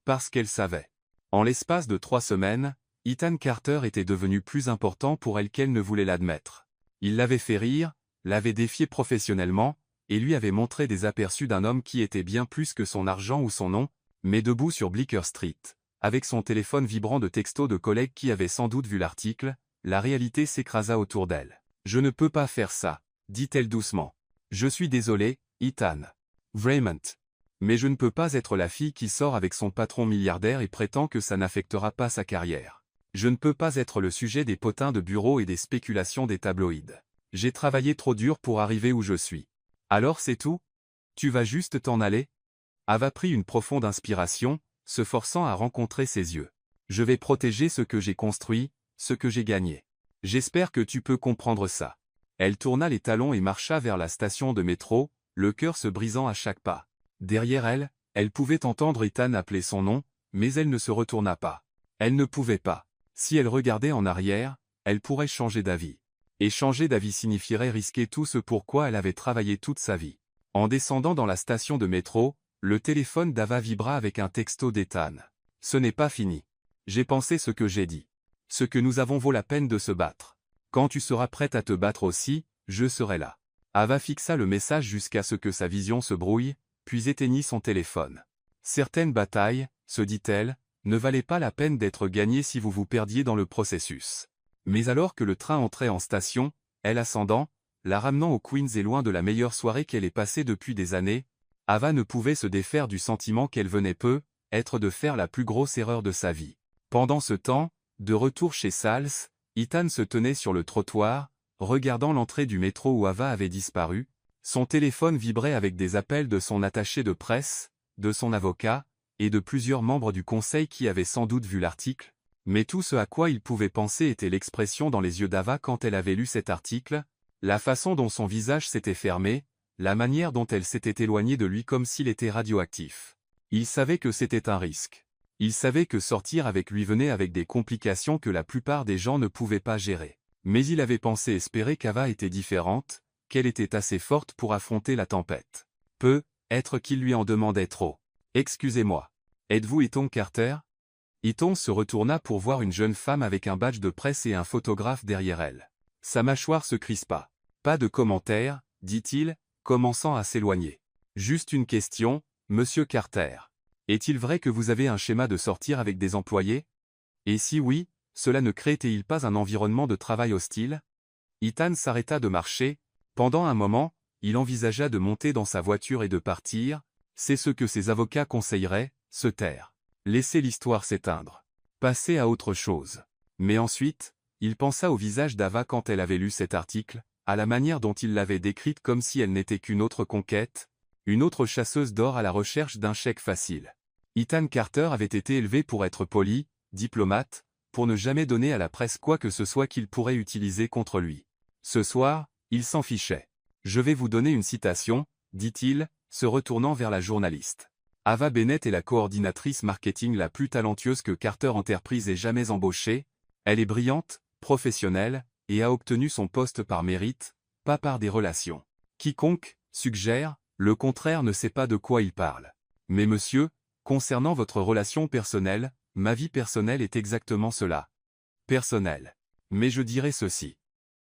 Parce qu'elle savait. En l'espace de 3 semaines, Ethan Carter était devenu plus important pour elle qu'elle ne voulait l'admettre. Il l'avait fait rire, l'avait défié professionnellement, et lui avait montré des aperçus d'un homme qui était bien plus que son argent ou son nom, mais debout sur Bleecker Street, avec son téléphone vibrant de textos de collègues qui avaient sans doute vu l'article, la réalité s'écrasa autour d'elle. « Je ne peux pas faire ça, dit-elle doucement. Je suis désolée, Ethan. Vraiment. Mais je ne peux pas être la fille qui sort avec son patron milliardaire et prétend que ça n'affectera pas sa carrière. Je ne peux pas être le sujet des potins de bureau et des spéculations des tabloïds. J'ai travaillé trop dur pour arriver où je suis. Alors c'est tout? Tu vas juste t'en aller? Ava prit une profonde inspiration, se forçant à rencontrer ses yeux. Je vais protéger ce que j'ai construit, ce que j'ai gagné. J'espère que tu peux comprendre ça. Elle tourna les talons et marcha vers la station de métro, le cœur se brisant à chaque pas. Derrière elle, elle pouvait entendre Ethan appeler son nom, mais elle ne se retourna pas. Elle ne pouvait pas. Si elle regardait en arrière, elle pourrait changer d'avis. Et changer d'avis signifierait risquer tout ce pourquoi elle avait travaillé toute sa vie. En descendant dans la station de métro, le téléphone d'Ava vibra avec un texto d'Ethan. Ce n'est pas fini. J'ai pensé ce que j'ai dit. Ce que nous avons vaut la peine de se battre. Quand tu seras prête à te battre aussi, je serai là. Ava fixa le message jusqu'à ce que sa vision se brouille, puis éteignit son téléphone. Certaines batailles, se dit-elle, ne valaient pas la peine d'être gagnées si vous vous perdiez dans le processus. Mais alors que le train entrait en station, elle ascendant, la ramenant au Queens et loin de la meilleure soirée qu'elle ait passée depuis des années, Ava ne pouvait se défaire du sentiment qu'elle venait être de faire la plus grosse erreur de sa vie. Pendant ce temps, de retour chez Sals, Ethan se tenait sur le trottoir, regardant l'entrée du métro où Ava avait disparu. Son téléphone vibrait avec des appels de son attaché de presse, de son avocat, et de plusieurs membres du conseil qui avaient sans doute vu l'article, mais tout ce à quoi il pouvait penser était l'expression dans les yeux d'Ava quand elle avait lu cet article, la façon dont son visage s'était fermé, la manière dont elle s'était éloignée de lui comme s'il était radioactif. Il savait que c'était un risque. Il savait que sortir avec lui venait avec des complications que la plupart des gens ne pouvaient pas gérer. Mais il avait pensé espérer qu'Ava était différente, qu'elle était assez forte pour affronter la tempête. Peut-être qu'il lui en demandait trop. « Excusez-moi. Êtes-vous Ethan Carter ?» Ethan se retourna pour voir une jeune femme avec un badge de presse et un photographe derrière elle. Sa mâchoire se crispa. « Pas de commentaire, dit-il, commençant à s'éloigner. Juste une question, monsieur Carter. Est-il vrai que vous avez un schéma de sortir avec des employés? Et si oui, cela ne crée-t-il pas un environnement de travail hostile? » Ethan s'arrêta de marcher. Pendant un moment, il envisagea de monter dans sa voiture et de partir. C'est ce que ses avocats conseilleraient, se taire. Laisser l'histoire s'éteindre. Passer à autre chose. Mais ensuite, il pensa au visage d'Ava quand elle avait lu cet article, à la manière dont il l'avait décrite comme si elle n'était qu'une autre conquête, une autre chasseuse d'or à la recherche d'un chèque facile. Ethan Carter avait été élevé pour être poli, diplomate, pour ne jamais donner à la presse quoi que ce soit qu'il pourrait utiliser contre lui. Ce soir, il s'en fichait. « Je vais vous donner une citation, » dit-il, se retournant vers la journaliste. Ava Bennett est la coordinatrice marketing la plus talentueuse que Carter Enterprise ait jamais embauchée. Elle est brillante, professionnelle, et a obtenu son poste par mérite, pas par des relations. Quiconque suggère le contraire ne sait pas de quoi il parle. Mais monsieur, concernant votre relation personnelle, ma vie personnelle est exactement cela. Personnelle. Mais je dirais ceci.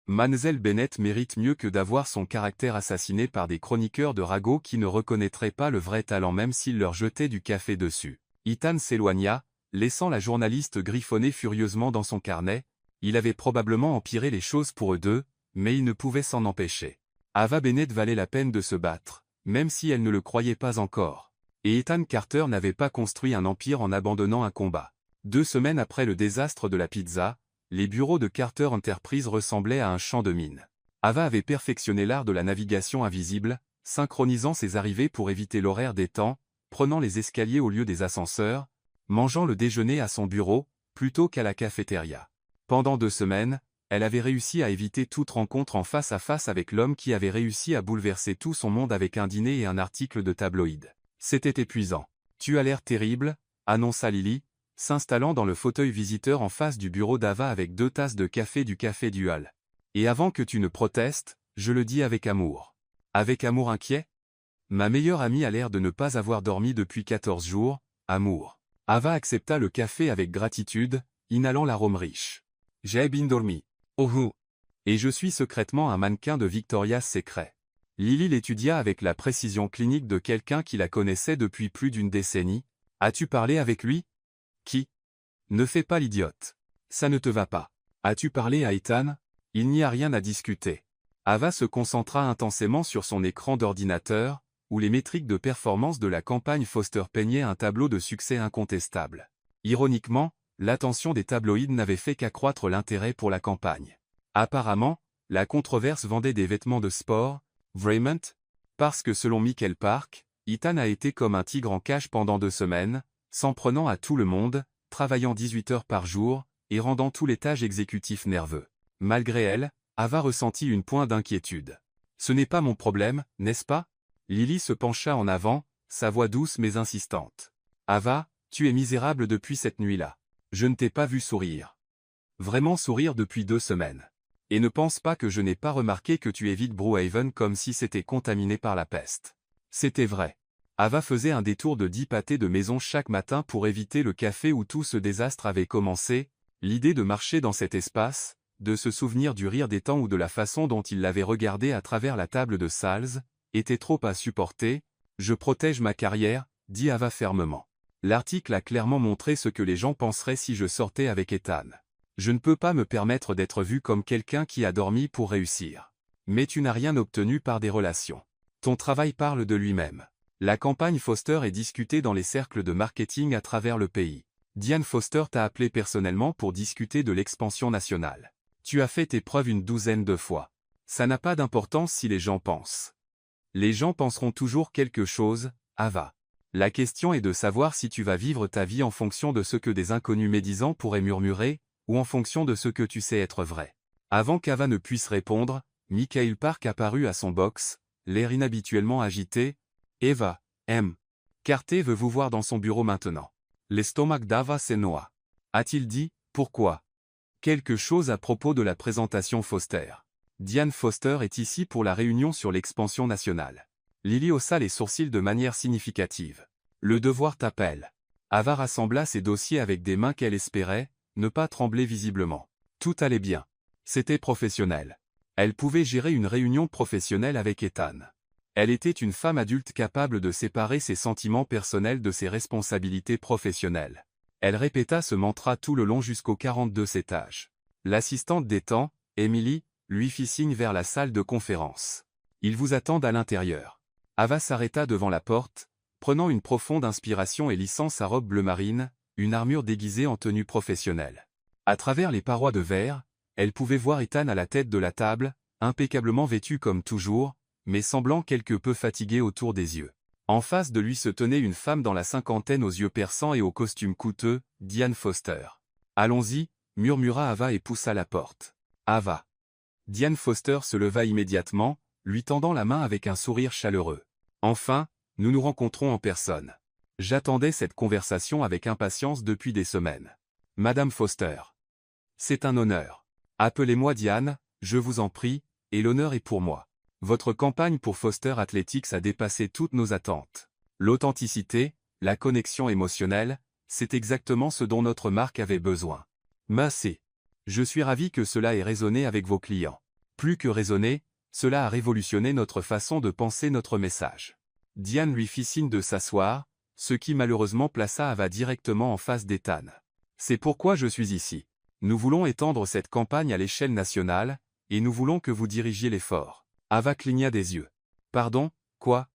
Mademoiselle Bennett mérite mieux que d'avoir son caractère assassiné par des chroniqueurs de ragots qui ne reconnaîtraient pas le vrai talent même s'ils leur jetaient du café dessus. Ethan s'éloigna, laissant la journaliste griffonner furieusement dans son carnet. Il avait probablement empiré les choses pour eux deux, mais il ne pouvait s'en empêcher. Ava Bennett valait la peine de se battre, même si elle ne le croyait pas encore. Et Ethan Carter n'avait pas construit un empire en abandonnant un combat. 2 semaines après le désastre de la pizza, les bureaux de Carter Enterprise ressemblaient à un champ de mines. Ava avait perfectionné l'art de la navigation invisible, synchronisant ses arrivées pour éviter l'horaire des temps, prenant les escaliers au lieu des ascenseurs, mangeant le déjeuner à son bureau, plutôt qu'à la cafétéria. Pendant 2 semaines, elle avait réussi à éviter toute rencontre en face à face avec l'homme qui avait réussi à bouleverser tout son monde avec un dîner et un article de tabloïd. C'était épuisant. « Tu as l'air terrible », annonça Lily, s'installant dans le fauteuil visiteur en face du bureau d'Ava avec 2 tasses de café du hall. « Et avant que tu ne protestes, je le dis avec amour. » Avec amour inquiet ? Ma meilleure amie a l'air de ne pas avoir dormi depuis 14 jours, amour. Ava accepta le café avec gratitude, inhalant l'arôme riche. J'ai bien dormi. Oh. Et je suis secrètement un mannequin de Victoria's Secret. Lily l'étudia avec la précision clinique de quelqu'un qui la connaissait depuis plus d'une décennie. As-tu parlé avec lui ? Qui ? Ne fais pas l'idiote. Ça ne te va pas. As-tu parlé à Ethan ? Il n'y a rien à discuter. Ava se concentra intensément sur son écran d'ordinateur, où les métriques de performance de la campagne Foster peignaient un tableau de succès incontestable. Ironiquement, l'attention des tabloïds n'avait fait qu'accroître l'intérêt pour la campagne. Apparemment, la controverse vendait des vêtements de sport, vraiment, parce que selon Michael Park, Ethan a été comme un tigre en cage pendant 2 semaines, s'en prenant à tout le monde, travaillant 18 heures par jour, et rendant tous les tâches exécutifs nerveux. Malgré elle, Ava ressentit une pointe d'inquiétude. Ce n'est pas mon problème, n'est-ce pas ? Lily se pencha en avant, sa voix douce mais insistante. Ava, tu es misérable depuis cette nuit-là. Je ne t'ai pas vu sourire. Vraiment sourire depuis 2 semaines. Et ne pense pas que je n'ai pas remarqué que tu évites Brewhaven comme si c'était contaminé par la peste. C'était vrai. Ava faisait un détour de 10 pâtés de maison chaque matin pour éviter le café où tout ce désastre avait commencé, l'idée de marcher dans cet espace, de se souvenir du rire des temps ou de la façon dont il l'avait regardé à travers la table de Salz, était trop à supporter. Je protège ma carrière, dit Ava fermement. L'article a clairement montré ce que les gens penseraient si je sortais avec Ethan. Je ne peux pas me permettre d'être vu comme quelqu'un qui a dormi pour réussir. Mais tu n'as rien obtenu par des relations. Ton travail parle de lui-même. La campagne Foster est discutée dans les cercles de marketing à travers le pays. Diane Foster t'a appelé personnellement pour discuter de l'expansion nationale. Tu as fait tes preuves une 12aine de fois. Ça n'a pas d'importance si les gens pensent. Les gens penseront toujours quelque chose, Ava. La question est de savoir si tu vas vivre ta vie en fonction de ce que des inconnus médisants pourraient murmurer, ou en fonction de ce que tu sais être vrai. Avant qu'Ava ne puisse répondre, Michael Park apparut à son box, l'air inhabituellement agité. Eva, M. Carter veut vous voir dans son bureau maintenant. L'estomac d'Ava s'énoua. A-t-il dit, pourquoi ? Quelque chose à propos de la présentation Foster. Diane Foster est ici pour la réunion sur l'expansion nationale. Lily haussa les sourcils de manière significative. Le devoir t'appelle. Ava rassembla ses dossiers avec des mains qu'elle espérait, ne pas trembler visiblement. Tout allait bien. C'était professionnel. Elle pouvait gérer une réunion professionnelle avec Ethan. Elle était une femme adulte capable de séparer ses sentiments personnels de ses responsabilités professionnelles. Elle répéta ce mantra tout le long jusqu'au 42e étage. L'assistante des temps, Emily, lui fit signe vers la salle de conférence. Ils vous attendent à l'intérieur. Ava s'arrêta devant la porte, prenant une profonde inspiration et lissant sa robe bleu marine, une armure déguisée en tenue professionnelle. À travers les parois de verre, elle pouvait voir Ethan à la tête de la table, impeccablement vêtu comme toujours, mais semblant quelque peu fatigué autour des yeux. En face de lui se tenait une femme dans la cinquantaine aux yeux perçants et au costume coûteux, Diane Foster. « Allons-y », murmura Ava et poussa la porte. « Ava ». Diane Foster se leva immédiatement, lui tendant la main avec un sourire chaleureux. « Enfin, nous nous rencontrons en personne. J'attendais cette conversation avec impatience depuis des semaines. Madame Foster. C'est un honneur. Appelez-moi Diane, je vous en prie, et l'honneur est pour moi. Votre campagne pour Foster Athletics a dépassé toutes nos attentes. L'authenticité, la connexion émotionnelle, c'est exactement ce dont notre marque avait besoin. Merci. Je suis ravi que cela ait résonné avec vos clients. Plus que résonné, cela a révolutionné notre façon de penser notre message. » Diane lui fit signe de s'asseoir, ce qui malheureusement plaça Ava directement en face d'Ethan. « C'est pourquoi je suis ici. Nous voulons étendre cette campagne à l'échelle nationale, et nous voulons que vous dirigiez l'effort. Ava cligna des yeux. Pardon, quoi?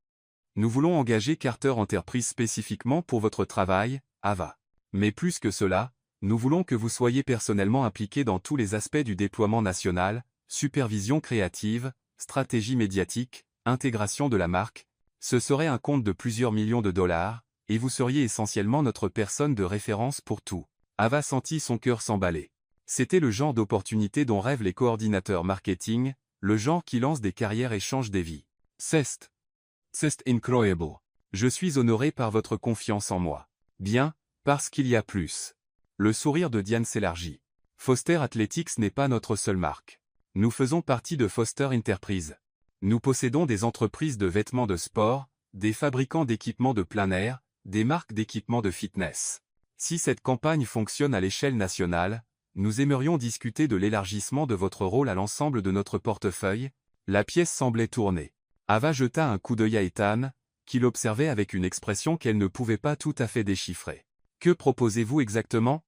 Nous voulons engager Carter Enterprise spécifiquement pour votre travail, Ava. Mais plus que cela, nous voulons que vous soyez personnellement impliqué dans tous les aspects du déploiement national, supervision créative, stratégie médiatique, intégration de la marque. Ce serait un compte de plusieurs millions de dollars, et vous seriez essentiellement notre personne de référence pour tout. Ava sentit son cœur s'emballer. C'était le genre d'opportunité dont rêvent les coordinateurs marketing, le genre qui lance des carrières et change des vies. C'est incroyable. Je suis honoré par votre confiance en moi. Bien, parce qu'il y a plus. Le sourire de Diane s'élargit. Foster Athletics n'est pas notre seule marque. Nous faisons partie de Foster Enterprise. Nous possédons des entreprises de vêtements de sport, des fabricants d'équipements de plein air, des marques d'équipements de fitness. Si cette campagne fonctionne à l'échelle nationale, nous aimerions discuter de l'élargissement de votre rôle à l'ensemble de notre portefeuille. La pièce semblait tourner. Ava jeta un coup d'œil à Ethan, qui l'observait avec une expression qu'elle ne pouvait pas tout à fait déchiffrer. « Que proposez-vous exactement »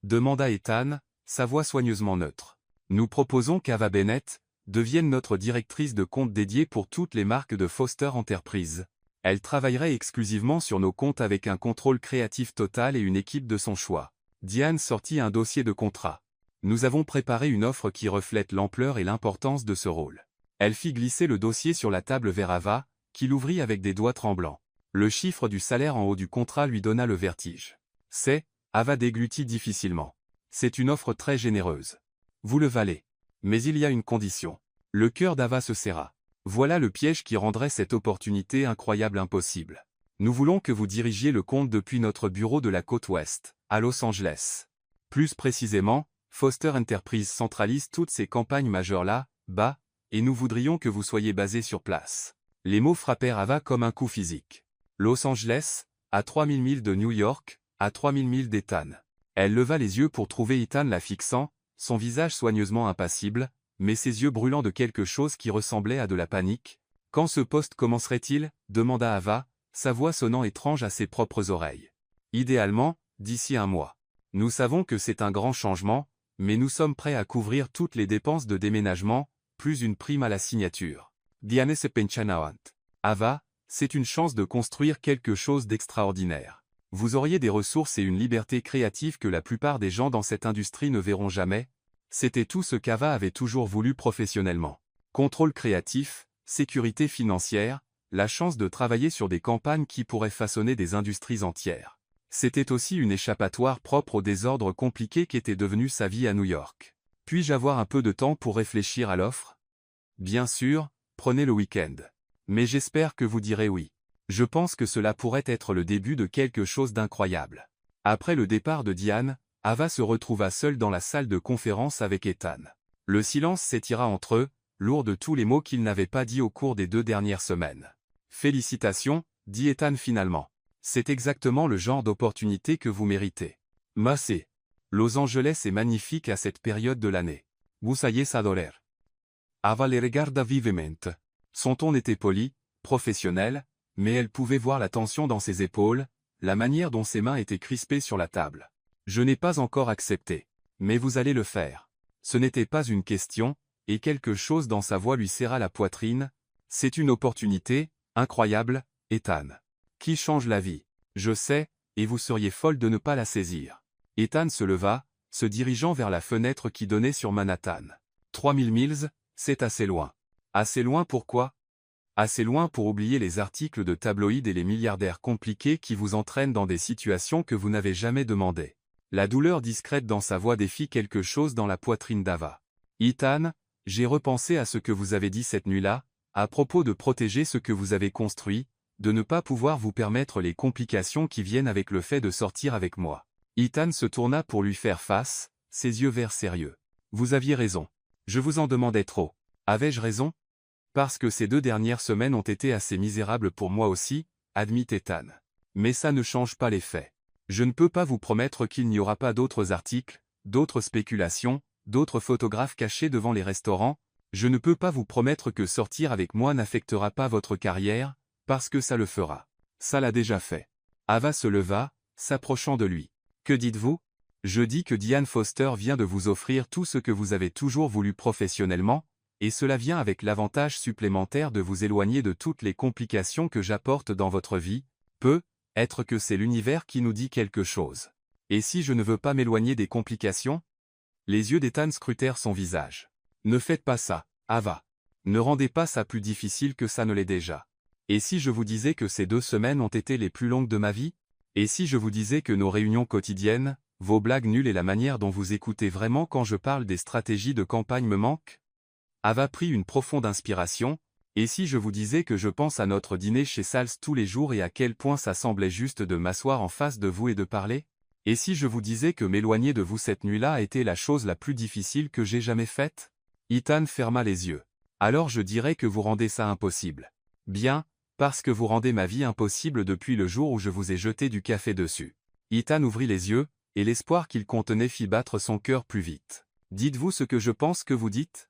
demanda Ethan, sa voix soigneusement neutre. « Nous proposons qu'Ava Bennett devienne notre directrice de compte dédiée pour toutes les marques de Foster Enterprise. Elle travaillerait exclusivement sur nos comptes avec un contrôle créatif total et une équipe de son choix. » Diane sortit un dossier de contrat. « Nous avons préparé une offre qui reflète l'ampleur et l'importance de ce rôle. » Elle fit glisser le dossier sur la table vers Ava, qui l'ouvrit avec des doigts tremblants. Le chiffre du salaire en haut du contrat lui donna le vertige. « C'est, » Ava déglutit difficilement. « C'est une offre très généreuse. Vous le valez. Mais il y a une condition. » Le cœur d'Ava se serra. Voilà le piège qui rendrait cette opportunité incroyable impossible. Nous voulons que vous dirigiez le compte depuis notre bureau de la côte ouest, à Los Angeles. Plus précisément, Foster Enterprise centralise toutes ses campagnes majeures là, bas, et nous voudrions que vous soyez basé sur place. Les mots frappèrent Ava comme un coup physique. Los Angeles, à 3000 milles de New York, à 3000 milles d'Ethan. Elle leva les yeux pour trouver Ethan la fixant, son visage soigneusement impassible, mais ses yeux brûlant de quelque chose qui ressemblait à de la panique. « Quand ce poste commencerait-il » demanda Ava, sa voix sonnant étrange à ses propres oreilles. « Idéalement, d'ici un mois. Nous savons que c'est un grand changement, mais nous sommes prêts à couvrir toutes les dépenses de déménagement, plus une prime à la signature. » Diane se pencha. Ava, c'est une chance de construire quelque chose d'extraordinaire. Vous auriez des ressources et une liberté créative que la plupart des gens dans cette industrie ne verront jamais. C'était tout ce qu'Ava avait toujours voulu professionnellement. Contrôle créatif, sécurité financière, la chance de travailler sur des campagnes qui pourraient façonner des industries entières. C'était aussi une échappatoire propre au désordre compliqué qu'était devenue sa vie à New York. Puis-je avoir un peu de temps pour réfléchir à l'offre? Bien sûr, prenez le week-end. Mais j'espère que vous direz oui. Je pense que cela pourrait être le début de quelque chose d'incroyable. Après le départ de Diane, Ava se retrouva seule dans la salle de conférence avec Ethan. Le silence s'étira entre eux, lourd de tous les mots qu'il n'avait pas dit au cours des 2 dernières semaines. « Félicitations, » dit Ethan finalement. « C'est exactement le genre d'opportunité que vous méritez. Massé. Los Angeles est magnifique à cette période de l'année. Vous allez adorer. » Ava les regarda vivement. Son ton était poli, professionnel, mais elle pouvait voir la tension dans ses épaules, la manière dont ses mains étaient crispées sur la table. « Je n'ai pas encore accepté. Mais vous allez le faire. » Ce n'était pas une question, et quelque chose dans sa voix lui serra la poitrine. « C'est une opportunité, incroyable, Ethan. Qui change la vie. Je sais, et vous seriez folle de ne pas la saisir. » Ethan se leva, se dirigeant vers la fenêtre qui donnait sur Manhattan. 3000 milles, c'est assez loin. Assez loin pourquoi? Assez loin pour oublier les articles de tabloïds et les milliardaires compliqués qui vous entraînent dans des situations que vous n'avez jamais demandées. La douleur discrète dans sa voix défit quelque chose dans la poitrine d'Ava. Ethan, j'ai repensé à ce que vous avez dit cette nuit-là, à propos de protéger ce que vous avez construit, de ne pas pouvoir vous permettre les complications qui viennent avec le fait de sortir avec moi. Ethan se tourna pour lui faire face, ses yeux verts sérieux. Vous aviez raison. Je vous en demandais trop. Avais-je raison? Parce que ces 2 dernières semaines ont été assez misérables pour moi aussi, admit Ethan. Mais ça ne change pas les faits. Je ne peux pas vous promettre qu'il n'y aura pas d'autres articles, d'autres spéculations, d'autres photographes cachés devant les restaurants. Je ne peux pas vous promettre que sortir avec moi n'affectera pas votre carrière, parce que ça le fera. Ça l'a déjà fait. Ava se leva, s'approchant de lui. Que dites-vous? Je dis que Diane Foster vient de vous offrir tout ce que vous avez toujours voulu professionnellement, Et cela vient avec l'avantage supplémentaire de vous éloigner de toutes les complications que j'apporte dans votre vie, peut-être que c'est l'univers qui nous dit quelque chose. Et si je ne veux pas m'éloigner des complications? Les yeux d'Ethan scrutèrent son visage. Ne faites pas ça, Ava. Ne rendez pas ça plus difficile que ça ne l'est déjà. Et si je vous disais que ces 2 semaines ont été les plus longues de ma vie? Et si je vous disais que nos réunions quotidiennes, vos blagues nulles et la manière dont vous écoutez vraiment quand je parle des stratégies de campagne me manquent? Ava prit une profonde inspiration, et si je vous disais que je pense à notre dîner chez Sals tous les jours et à quel point ça semblait juste de m'asseoir en face de vous et de parler? Et si je vous disais que m'éloigner de vous cette nuit-là a été la chose la plus difficile que j'ai jamais faite? Ethan ferma les yeux. Alors je dirais que vous rendez ça impossible. Bien, parce que vous rendez ma vie impossible depuis le jour où je vous ai jeté du café dessus. Ethan ouvrit les yeux, et l'espoir qu'il contenait fit battre son cœur plus vite. Dites-vous ce que je pense que vous dites?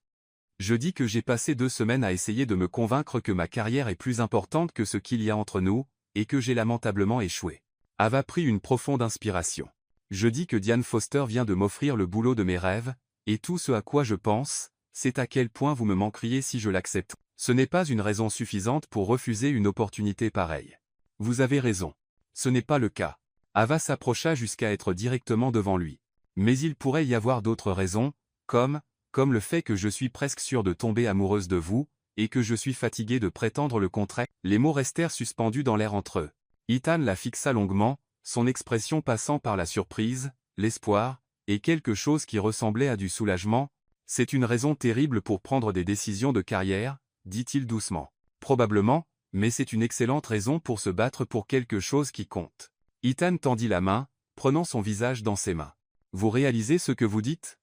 Je dis que j'ai passé 2 semaines à essayer de me convaincre que ma carrière est plus importante que ce qu'il y a entre nous, et que j'ai lamentablement échoué. Ava prit une profonde inspiration. Je dis que Diane Foster vient de m'offrir le boulot de mes rêves, et tout ce à quoi je pense, c'est à quel point vous me manqueriez si je l'accepte. Ce n'est pas une raison suffisante pour refuser une opportunité pareille. Vous avez raison. Ce n'est pas le cas. Ava s'approcha jusqu'à être directement devant lui. Mais il pourrait y avoir d'autres raisons, comme le fait que je suis presque sûre de tomber amoureuse de vous, et que je suis fatiguée de prétendre le contraire. Les mots restèrent suspendus dans l'air entre eux. Ethan la fixa longuement, son expression passant par la surprise, l'espoir, et quelque chose qui ressemblait à du soulagement. C'est une raison terrible pour prendre des décisions de carrière, dit-il doucement. Probablement, mais c'est une excellente raison pour se battre pour quelque chose qui compte. Ethan tendit la main, prenant son visage dans ses mains. Vous réalisez ce que vous dites?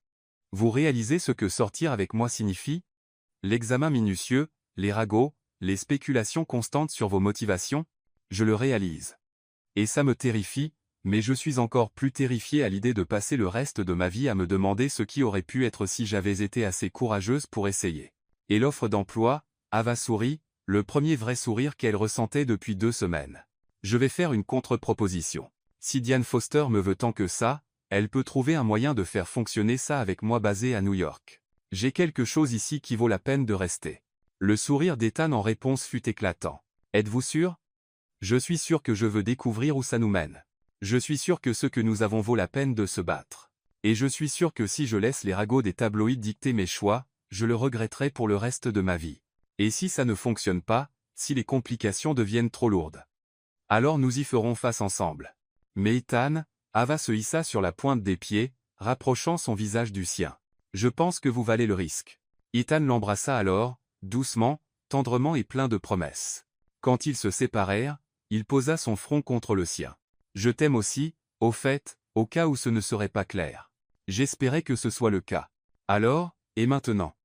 Vous réalisez ce que sortir avec moi signifie? L'examen minutieux, les ragots, les spéculations constantes sur vos motivations? Je le réalise. Et ça me terrifie, mais je suis encore plus terrifié à l'idée de passer le reste de ma vie à me demander ce qui aurait pu être si j'avais été assez courageuse pour essayer. Et l'offre d'emploi? Ava sourit, le premier vrai sourire qu'elle ressentait depuis 2 semaines. Je vais faire une contre-proposition. Si Diane Foster me veut tant que ça, elle peut trouver un moyen de faire fonctionner ça avec moi basé à New York. J'ai quelque chose ici qui vaut la peine de rester. Le sourire d'Ethan en réponse fut éclatant. Êtes-vous sûr? Je suis sûr que je veux découvrir où ça nous mène. Je suis sûr que ce que nous avons vaut la peine de se battre. Et je suis sûr que si je laisse les ragots des tabloïds dicter mes choix, je le regretterai pour le reste de ma vie. Et si ça ne fonctionne pas, si les complications deviennent trop lourdes, alors nous y ferons face ensemble. Mais Ethan, Ava se hissa sur la pointe des pieds, rapprochant son visage du sien. Je pense que vous valez le risque. Ethan l'embrassa alors, doucement, tendrement et plein de promesses. Quand ils se séparèrent, il posa son front contre le sien. Je t'aime aussi, au fait, au cas où ce ne serait pas clair. J'espérais que ce soit le cas. Alors, et maintenant?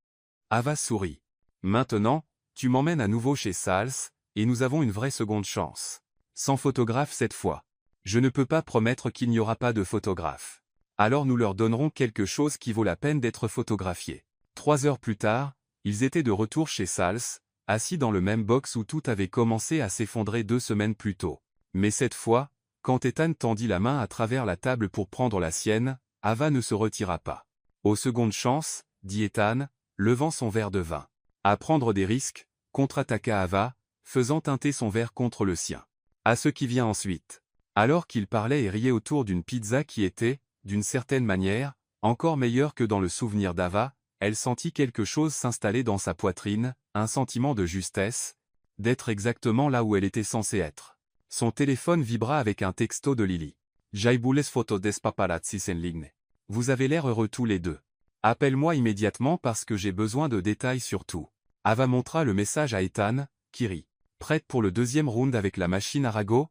Ava sourit. Maintenant, tu m'emmènes à nouveau chez Sals, et nous avons une vraie seconde chance. Sans photographe cette fois. Je ne peux pas promettre qu'il n'y aura pas de photographe. Alors nous leur donnerons quelque chose qui vaut la peine d'être photographié. 3 heures plus tard, ils étaient de retour chez Sals, assis dans le même box où tout avait commencé à s'effondrer 2 semaines plus tôt. Mais cette fois, quand Ethan tendit la main à travers la table pour prendre la sienne, Ava ne se retira pas. Aux secondes chances, dit Ethan, levant son verre de vin. À prendre des risques, contre-attaqua Ava, faisant teinter son verre contre le sien. À ce qui vient ensuite. Alors qu'il parlait et riait autour d'une pizza qui était, d'une certaine manière, encore meilleure que dans le souvenir d'Ava, elle sentit quelque chose s'installer dans sa poitrine, un sentiment de justesse, d'être exactement là où elle était censée être. Son téléphone vibra avec un texto de Lily. Jaibules photos des paparazzis en ligne. Vous avez l'air heureux tous les deux. Appelle-moi immédiatement parce que j'ai besoin de détails sur tout. Ava montra le message à Ethan, qui rit. Prête pour le 2e round avec la machine à ragots?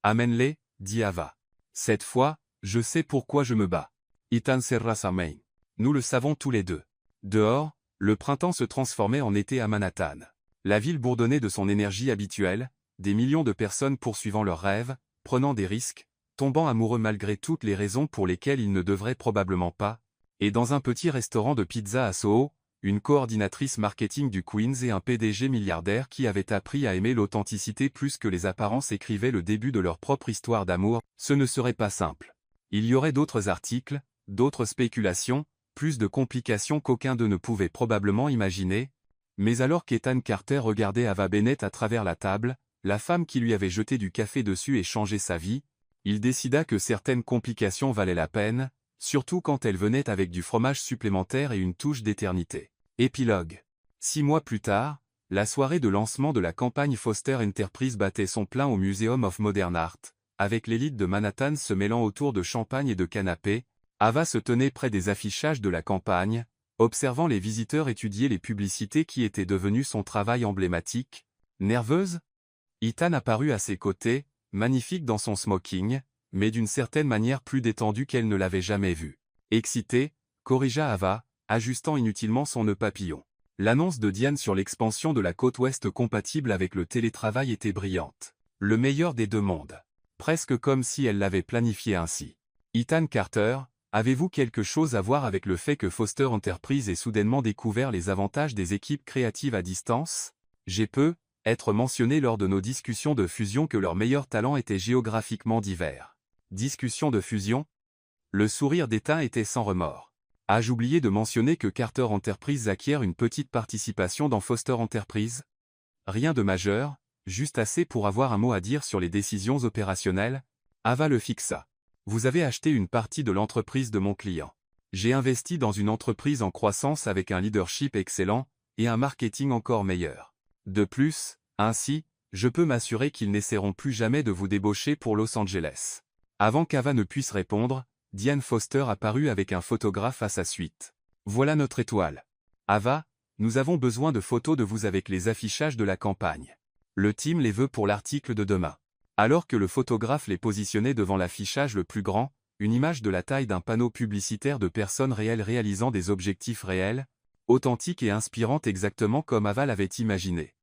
Amène-les, dit Ava. Cette fois, je sais pourquoi je me bats. Ethan serra sa main. Nous le savons tous les deux. Dehors, le printemps se transformait en été à Manhattan. La ville bourdonnait de son énergie habituelle, des millions de personnes poursuivant leurs rêves, prenant des risques, tombant amoureux malgré toutes les raisons pour lesquelles ils ne devraient probablement pas, et dans un petit restaurant de pizza à Soho, une coordinatrice marketing du Queens et un PDG milliardaire qui avait appris à aimer l'authenticité plus que les apparences écrivaient le début de leur propre histoire d'amour. Ce ne serait pas simple. Il y aurait d'autres articles, d'autres spéculations, Plus de complications qu'aucun d'eux ne pouvait probablement imaginer, mais alors qu'Ethan Carter regardait Ava Bennett à travers la table, la femme qui lui avait jeté du café dessus et changé sa vie, il décida que certaines complications valaient la peine, surtout quand elles venaient avec du fromage supplémentaire et une touche d'éternité. Épilogue. 6 mois plus tard, la soirée de lancement de la campagne Foster Enterprise battait son plein au Museum of Modern Art, avec l'élite de Manhattan se mêlant autour de champagne et de canapés. Ava se tenait près des affichages de la campagne, observant les visiteurs étudier les publicités qui étaient devenues son travail emblématique. Nerveuse? Ethan apparut à ses côtés, magnifique dans son smoking, mais d'une certaine manière plus détendu qu'elle ne l'avait jamais vu. Excitée, corrigea Ava, ajustant inutilement son nœud papillon. L'annonce de Diane sur l'expansion de la côte ouest compatible avec le télétravail était brillante. Le meilleur des deux mondes. Presque comme si elle l'avait planifié ainsi. Ethan Carter, avez-vous quelque chose à voir avec le fait que Foster Enterprise ait soudainement découvert les avantages des équipes créatives à distance? J'ai pu être mentionné lors de nos discussions de fusion que leurs meilleurs talents étaient géographiquement divers. Discussion de fusion? Le sourire d'Ethan était sans remords. Ai-je oublié de mentionner que Carter Enterprise acquiert une petite participation dans Foster Enterprise? Rien de majeur, juste assez pour avoir un mot à dire sur les décisions opérationnelles. Ava le fixa. Vous avez acheté une partie de l'entreprise de mon client. J'ai investi dans une entreprise en croissance avec un leadership excellent et un marketing encore meilleur. De plus, ainsi, je peux m'assurer qu'ils n'essaieront plus jamais de vous débaucher pour Los Angeles. Avant qu'Ava ne puisse répondre, Diane Foster apparut avec un photographe à sa suite. Voilà notre étoile. Ava, nous avons besoin de photos de vous avec les affichages de la campagne. Le team les veut pour l'article de demain. Alors que le photographe les positionnait devant l'affichage le plus grand, une image de la taille d'un panneau publicitaire de personnes réelles réalisant des objectifs réels, authentiques et inspirantes exactement comme Ava l'avait imaginé.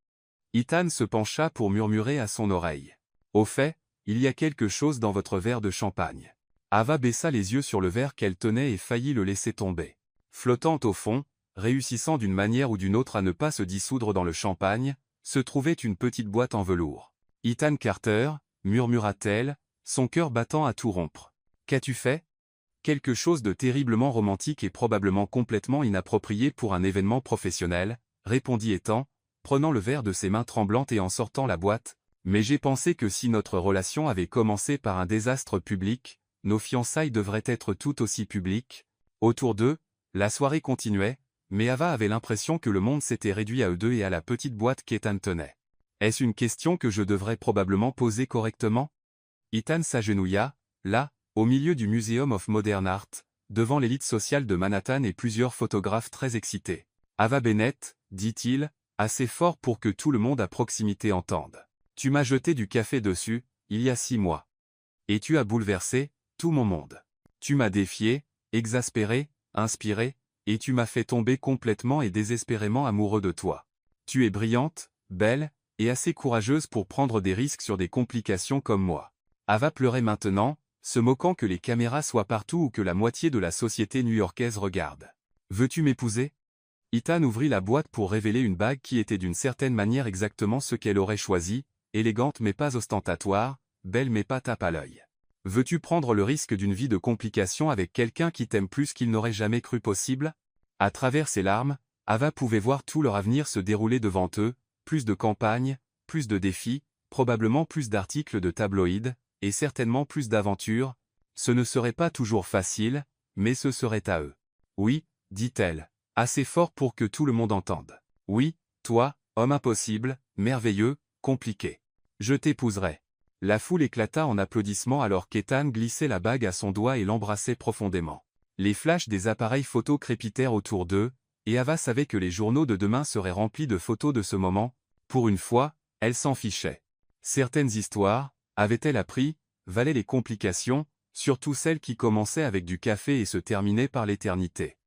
Ethan se pencha pour murmurer à son oreille. Au fait, il y a quelque chose dans votre verre de champagne. Ava baissa les yeux sur le verre qu'elle tenait et faillit le laisser tomber. Flottant au fond, réussissant d'une manière ou d'une autre à ne pas se dissoudre dans le champagne, se trouvait une petite boîte en velours. Ethan Carter, murmura-t-elle, son cœur battant à tout rompre. Qu'as-tu fait? Quelque chose de terriblement romantique et probablement complètement inapproprié pour un événement professionnel, répondit Ethan, prenant le verre de ses mains tremblantes et en sortant la boîte, mais j'ai pensé que si notre relation avait commencé par un désastre public, nos fiançailles devraient être tout aussi publiques. Autour d'eux, la soirée continuait, mais Ava avait l'impression que le monde s'était réduit à eux deux et à la petite boîte qu'Ethan tenait. Est-ce une question que je devrais probablement poser correctement? Ethan s'agenouilla, là, au milieu du Museum of Modern Art, devant l'élite sociale de Manhattan et plusieurs photographes très excités. Ava Bennett, dit-il, assez fort pour que tout le monde à proximité entende. Tu m'as jeté du café dessus, il y a 6 mois. Et tu as bouleversé tout mon monde. Tu m'as défié, exaspéré, inspiré, et tu m'as fait tomber complètement et désespérément amoureux de toi. Tu es brillante, belle, et assez courageuse pour prendre des risques sur des complications comme moi. Ava pleurait maintenant, se moquant que les caméras soient partout ou que la moitié de la société new-yorkaise regarde. Veux-tu m'épouser? Ethan ouvrit la boîte pour révéler une bague qui était d'une certaine manière exactement ce qu'elle aurait choisi, élégante mais pas ostentatoire, belle mais pas tape à l'œil. Veux-tu prendre le risque d'une vie de complications avec quelqu'un qui t'aime plus qu'il n'aurait jamais cru possible? À travers ses larmes, Ava pouvait voir tout leur avenir se dérouler devant eux, plus de campagnes, plus de défis, probablement plus d'articles de tabloïds, et certainement plus d'aventures. Ce ne serait pas toujours facile, mais ce serait à eux. Oui, dit-elle, assez fort pour que tout le monde entende. Oui, toi, homme impossible, merveilleux, compliqué. Je t'épouserai. La foule éclata en applaudissements alors qu'Ethan glissait la bague à son doigt et l'embrassait profondément. Les flashs des appareils photo crépitèrent autour d'eux, et Ava savait que les journaux de demain seraient remplis de photos de ce moment. Pour une fois, elle s'en fichait. Certaines histoires, avait-elle appris, valaient les complications, surtout celles qui commençaient avec du café et se terminaient par l'éternité.